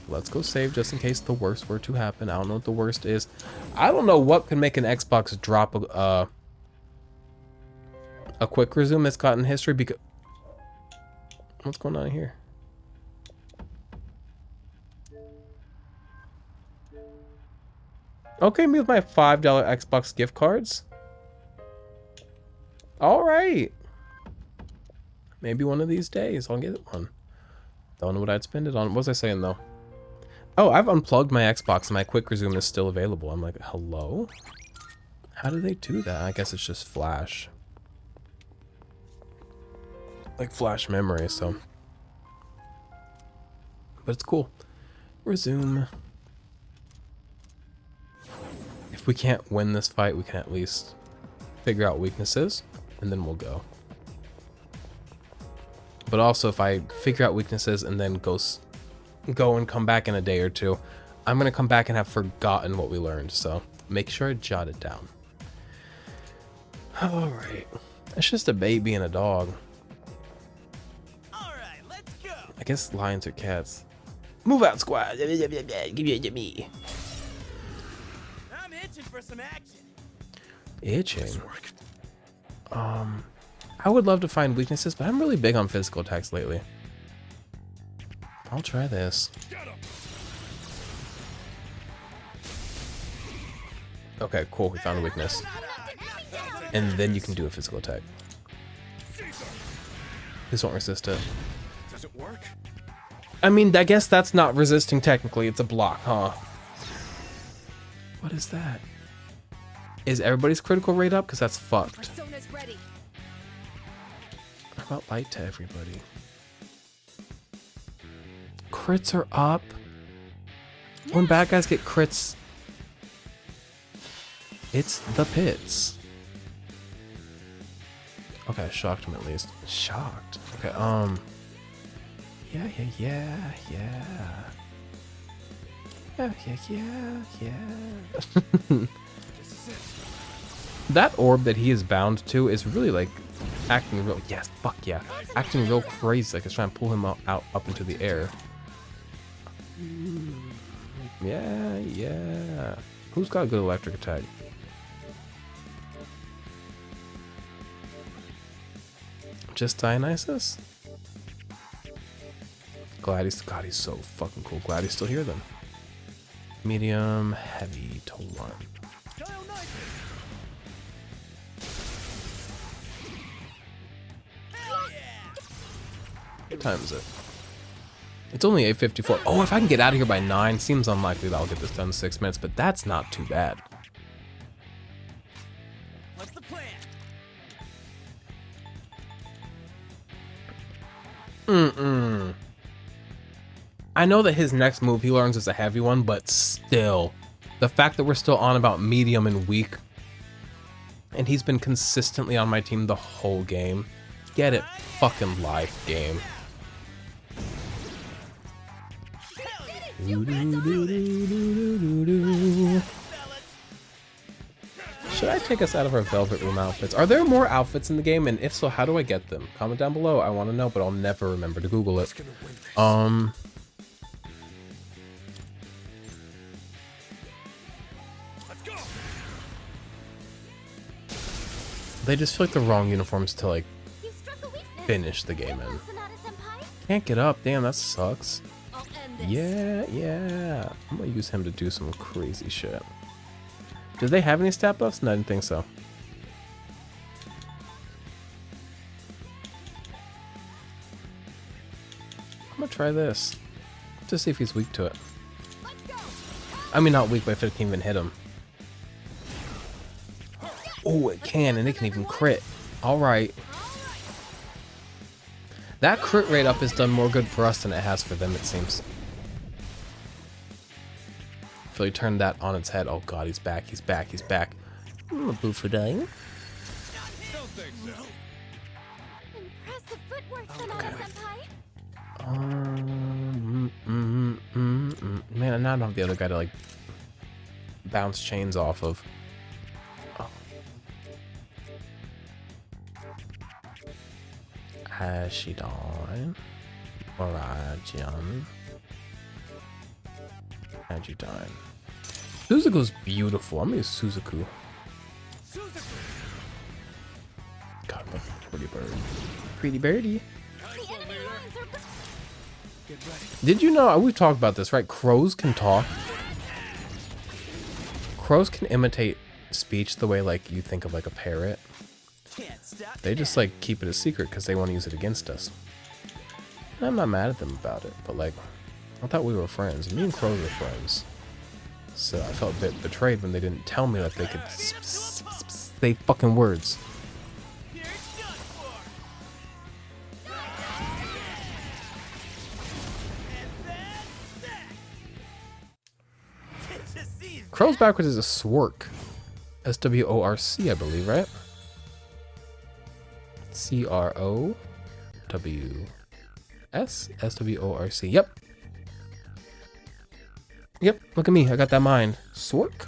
Let's go save just in case the worst were to happen. I don't know what the worst is. I don't know what could make an Xbox drop A quick resume that's gotten history because... What's going on here? Okay, me with my $5 Xbox gift cards. All right. Maybe one of these days I'll get one. Don't know what I'd spend it on. What was I saying though? Oh, I've unplugged my Xbox and my quick resume is still available. I'm like, hello? How do they do that? I guess it's just flash. Like flash memory, so. But it's cool. Resume. If we can't win this fight, we can at least figure out weaknesses, and then we'll go. But also, if I figure out weaknesses and then go and come back in a day or two, I'm gonna come back and have forgotten what we learned. So make sure I jot it down. All right, it's just a baby and a dog. All right, let's go. I guess lions are cats. Move out, squad. Give me. I'm itching for some action. Itching. I would love to find weaknesses, but I'm really big on physical attacks lately. I'll try this. Okay, cool. We found a weakness. And then you can do a physical attack. This won't resist it. Does it work? I mean, I guess that's not resisting technically. It's a block, huh? What is that? Is everybody's critical rate up? Because that's fucked. How about light to everybody? Crits are up. When bad guys get crits, it's the pits. Okay, I shocked him at least. Shocked. Okay, Yeah. That orb that he is bound to is really like acting real. Yes, fuck yeah. Acting real crazy. Like it's trying to pull him out up into the air. Yeah. Who's got a good electric attack? Just Dionysus? God, he's so fucking cool. Glad he's still here then. Medium, heavy to 1. What time is it? It's only 8:54. Oh, if I can get out of here by 9, seems unlikely that I'll get this done in 6 minutes, but that's not too bad. What's the plan? I know that his next move he learns is a heavy one, but still. The fact that we're still on about medium and weak, and he's been consistently on my team the whole game. Get it fucking life, game. Should I take us out of our Velvet Room outfits? Are there more outfits in the game? And if so, how do I get them? Comment down below. I want to know, but I'll never remember to Google it. They just feel like the wrong uniforms to like finish the game in. Can't get up. Damn, that sucks. Yeah. I'm gonna use him to do some crazy shit. Do they have any stat buffs? No, I didn't think so. I'm gonna try this to see if he's weak to it. I mean, not weak, but if it can even hit him. Oh, it can, and it can even crit. All right. That crit rate up has done more good for us than it has for them, it seems. So he turned that on its head. Oh god, he's back. I'm a boo for dying. Impressive footwork, Man, now I don't have the other guy to like bounce chains off of. Oh. Ashidon. Morajian. Agudine. Suzaku's beautiful. I'm gonna use Suzaku. God, pretty bird. Pretty birdie. Did you know, we've talked about this, right? Crows can talk. Crows can imitate speech the way like you think of like a parrot. They just like keep it a secret because they want to use it against us. And I'm not mad at them about it, but like, I thought we were friends. Me and crows are friends. So I felt a bit betrayed when they didn't tell me that they could say fucking words. Crows backwards is a swork. S-W-O-R-C, I believe, right? C-R-O-W-S? S-W-O-R-C. Yep. Yep, look at me. I got that mind. Swork?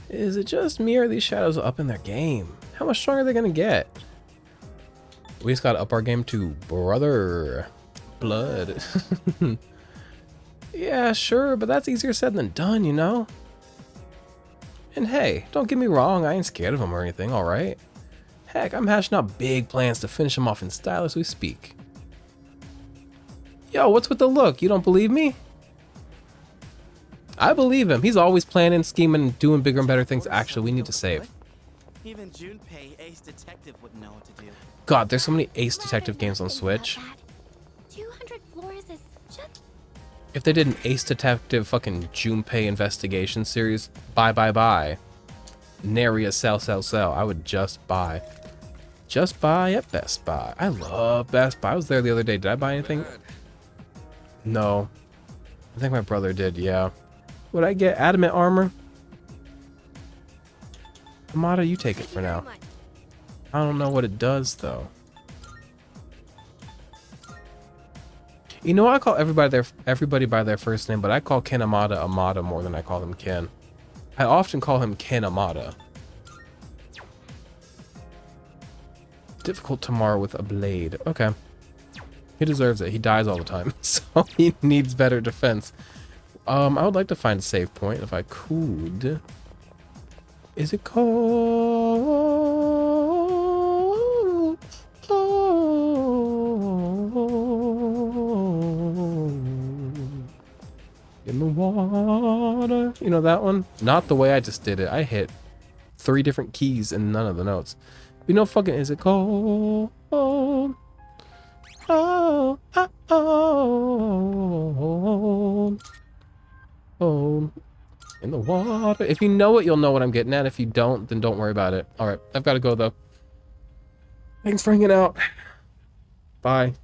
Is it just me or are these shadows up in their game? How much stronger are they gonna get? We just gotta up our game to brother. Blood. Yeah, sure, but that's easier said than done, you know? And hey, don't get me wrong, I ain't scared of him or anything, alright? Heck, I'm hashing out big plans to finish him off in style as we speak. Yo, what's with the look? You don't believe me? I believe him. He's always planning, scheming, doing bigger and better things. Actually, we need to save. Even Junpei, Ace Detective, wouldn't know what to do. God, there's so many Ace Detective games on Switch. 200 floors is just... If they did an Ace Detective fucking Junpei investigation series, bye. Nary a sell. I would just buy. Just buy at Best Buy. I love Best Buy. I was there the other day. Did I buy anything? No. I think my brother did, yeah. Would I get adamant armor? Amada, you take it for now. I don't know what it does, though. You know, I call everybody by their first name, but I call Ken Amada more than I call him Ken. I often call him Ken Amada. Difficult tomorrow with a blade. Okay. He deserves it. He dies all the time, so he needs better defense. I would like to find a save point if I could. Is it cold? In the water. You know that one? Not the way I just did it. I hit 3 different keys and none of the notes. You know fucking is it cold? Oh, oh, oh, in the water. If you know it, you'll know what I'm getting at. If you don't, then don't worry about it. All right, I've got to go though. Thanks for hanging out. Bye.